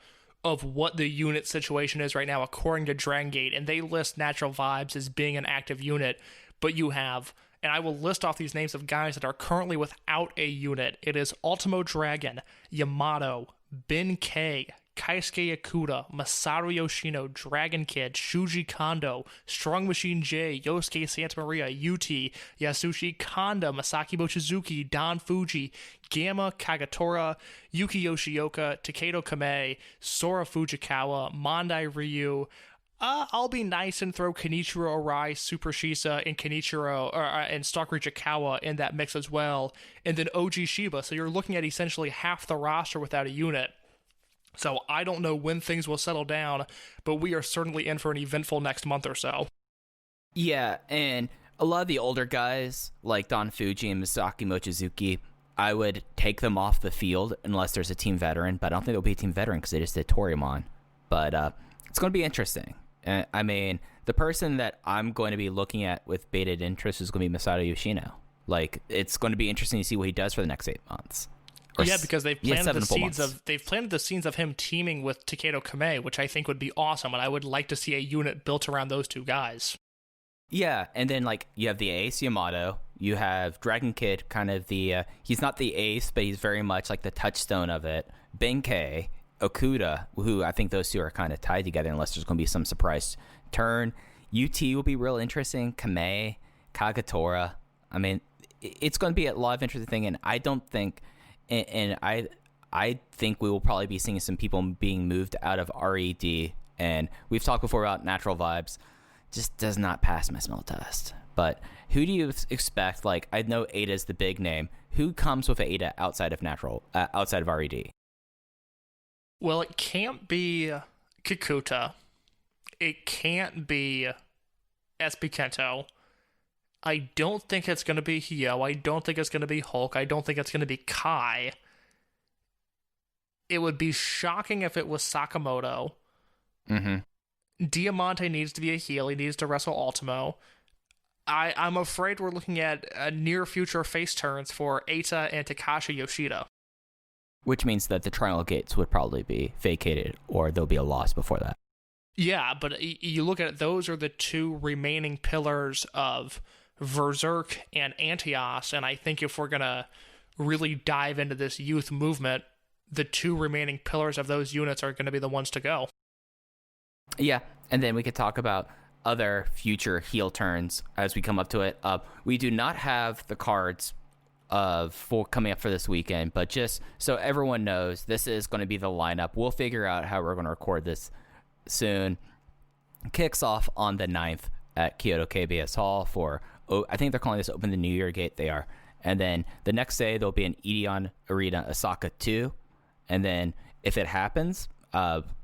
of what the unit situation is right now, according to Dragongate, and they list Natural Vibes as being an active unit, but you have, and I will list off these names of guys that are currently without a unit. It is Ultimo Dragon, Yamato, Ben K, Kaisuke Yakuda, Masaru Yoshino, Dragon Kid, Shuji Kondo, Strong Machine J, Yosuke Santa Maria, UT, Yasushi Kanda, Masaki Mochizuki, Don Fuji, Gamma Kagatora, Yuki Yoshioka, Takedo Kame, Sora Fujikawa, Mondai Ryu. I'll be nice and throw Kenichiro Arai, Super Shisa, and Stalker Ichikawa in that mix as well, and then OG Shiba. So you're looking at essentially half the roster without a unit. So I don't know when things will settle down, but we are certainly in for an eventful next month or so. Yeah, and a lot of the older guys, like Don Fuji and Misaki Mochizuki, I would take them off the field unless there's a team veteran, but I don't think there'll be a team veteran because they just did Torimon. But it's going to be interesting. I mean, the person that I'm going to be looking at with bated interest is going to be Masato Yoshino. Like, it's going to be interesting to see what he does for the next 8 months. Yeah, because they've planted the scenes of him teaming with Takedo Kame, which I think would be awesome, and I would like to see a unit built around those two guys. Yeah, and then like you have the ace Yamato, you have Dragon Kid, kind of the he's not the ace, but he's very much like the touchstone of it. Benkei, Okuda, who I think those two are kind of tied together unless there's going to be some surprise turn. UT will be real interesting. Kame, Kagatora. I mean, it's going to be a lot of interesting thing, and I don't think. And I think we will probably be seeing some people being moved out of RED. And we've talked before about Natural Vibes. Just does not pass my smell test. But who do you expect? Like, I know Ada is the big name. Who comes with Ada outside of RED? Well, it can't be Kikuta. It can't be SB Kento. I don't think it's going to be Hyo. I don't think it's going to be Hulk. I don't think it's going to be Kai. It would be shocking if it was Sakamoto. Mm-hmm. Diamante needs to be a heel. He needs to wrestle Ultimo. I'm afraid we're looking at near-future face turns for Eita and Takashi Yoshida. Which means that the Triangle Gates would probably be vacated, or there'll be a loss before that. Yeah, but you look at it, those are the two remaining pillars of Berserk and Antios, and I think if we're going to really dive into this youth movement, the two remaining pillars of those units are going to be the ones to go. Yeah, and then we could talk about other future heel turns as we come up to it. We do not have the cards for coming up for this weekend, but just so everyone knows, this is going to be the lineup. We'll figure out how we're going to record this soon. Kicks off on the 9th at Kyoto KBS Hall for, I think they're calling this Open the New Year Gate. They are. And then the next day, there'll be an Edion Arena Osaka 2. And then if it happens,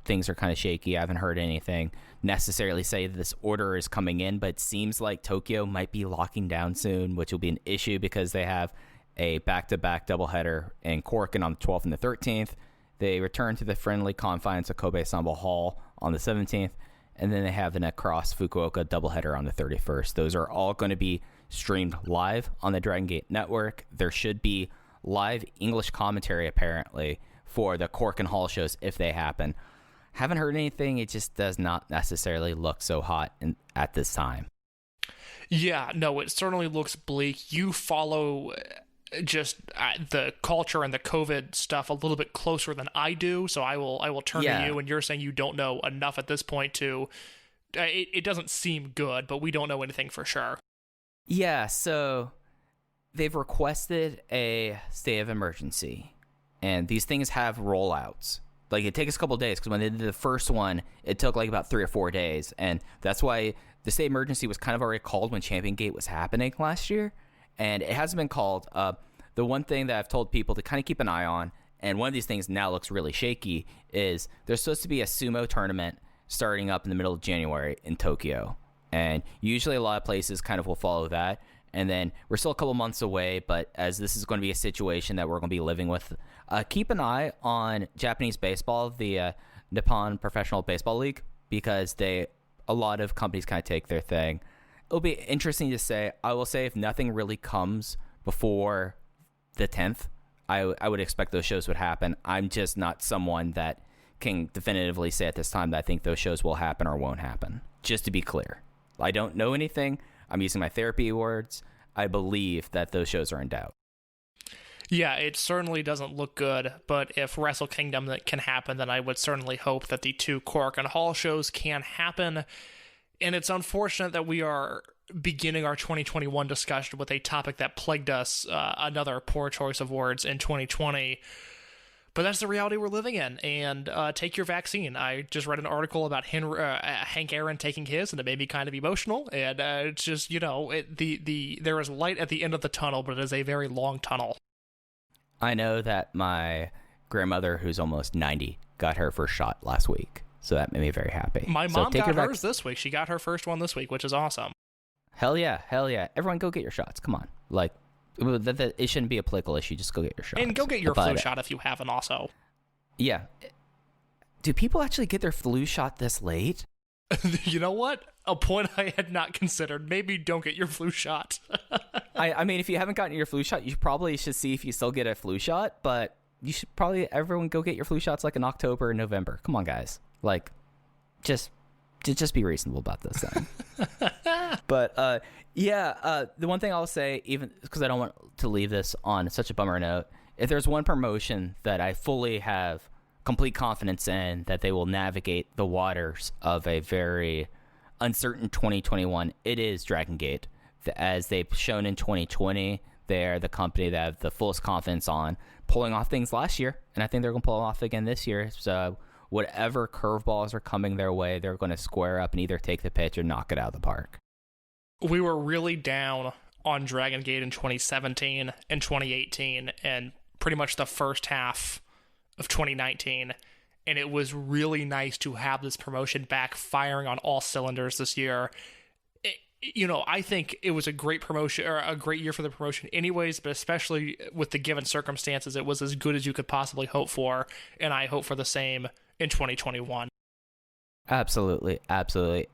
things are kind of shaky. I haven't heard anything necessarily say that this order is coming in, but it seems like Tokyo might be locking down soon, which will be an issue because they have a back-to-back doubleheader in Korakuens on the 12th and the 13th. They return to the friendly confines of Kobe Samba Hall on the 17th, and then they have an across Fukuoka doubleheader on the 31st. Those are all going to be streamed live on the Dragongate network. There should be live English commentary, apparently, for the Cork and Hall shows if they happen. Haven't heard anything. It just does not necessarily look so hot at this time. Yeah, no, it certainly looks bleak. You follow just the culture and the COVID stuff a little bit closer than I do, so I will turn to you, and you're saying you don't know enough at this point to... It doesn't seem good, but we don't know anything for sure. Yeah, so they've requested a state of emergency, and these things have rollouts. Like, it takes a couple of days, because when they did the first one, it took like about 3 or 4 days, and that's why the state of emergency was kind of already called when Champion Gate was happening last year, and it hasn't been called. The one thing that I've told people to kind of keep an eye on, and one of these things now looks really shaky, is there's supposed to be a sumo tournament starting up in the middle of January in Tokyo, and usually a lot of places kind of will follow that. And then we're still a couple months away, but as this is going to be a situation that we're going to be living with, keep an eye on Japanese baseball, the Nippon Professional Baseball League, because a lot of companies kind of take their thing. It'll be interesting to say. I will say, if nothing really comes before the 10th, I would expect those shows would happen. I'm just not someone that can definitively say at this time that I think those shows will happen or won't happen. Just to be clear, I don't know anything. I'm using my therapy words. I believe that those shows are in doubt. Yeah, it certainly doesn't look good, but if Wrestle Kingdom that can happen, then I would certainly hope that the 2 Cork and Hall shows can happen. And it's unfortunate that we are beginning our 2021 discussion with a topic that plagued us, another poor choice of words, in 2020. But that's the reality we're living in, and take your vaccine. I just read an article about Hank Aaron taking his, and it made me kind of emotional. And it's just, there is light at the end of the tunnel, but it is a very long tunnel. I know that my grandmother, who's almost 90, got her first shot last week, so that made me very happy. My mom got hers this week. She got her first one this week, which is awesome. Hell yeah. Everyone go get your shots. Come on. Like, it shouldn't be a political issue. Just go get your shot. And go get your flu shot if you haven't also. Yeah. Do people actually get their flu shot this late? You know what? A point I had not considered. Maybe don't get your flu shot. I mean, if you haven't gotten your flu shot, you probably should see if you still get a flu shot. But you should probably, everyone go get your flu shots like in October or November. Come on, guys. Like, just be reasonable about this thing. But the one thing I'll say, even because I don't want to leave this on such a bummer note, if there's one promotion that I fully have complete confidence in that they will navigate the waters of a very uncertain 2021, it is Dragongate. As they've shown in 2020, they're the company that I have the fullest confidence on pulling off things last year, and I think they're going to pull off again this year. So whatever curveballs are coming their way, they're going to square up and either take the pitch or knock it out of the park. We were really down on Dragongate in 2017 and 2018 and pretty much the first half of 2019, and it was really nice to have this promotion back firing on all cylinders this year. I think it was a great promotion, or a great year for the promotion anyways, but especially with the given circumstances, it was as good as you could possibly hope for, and I hope for the same in 2021. Absolutely.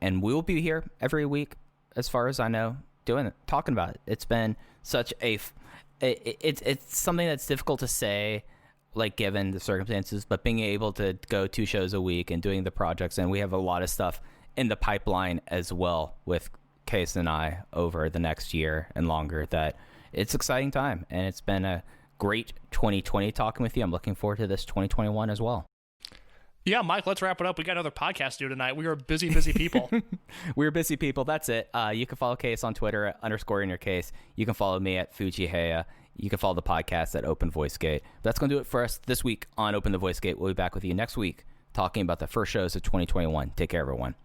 And we will be here every week, as far as I know, talking about it. It's been such it's something that's difficult to say, like, given the circumstances, but being able to go 2 shows a week and doing the projects, and we have a lot of stuff in the pipeline as well with Case and I over the next year and longer, that it's exciting time, and it's been a great 2020 talking with you. I'm looking forward to this 2021 as well. Yeah, Mike, let's wrap it up. We got another podcast to do tonight. We are busy people. We're busy people. That's it. You can follow Case on Twitter at _InYourCase. You can follow me at Fujiheya. You can follow the podcast at Open Voice Gate. That's going to do it for us this week on Open the Voice Gate. We'll be back with you next week talking about the first shows of 2021. Take care, everyone.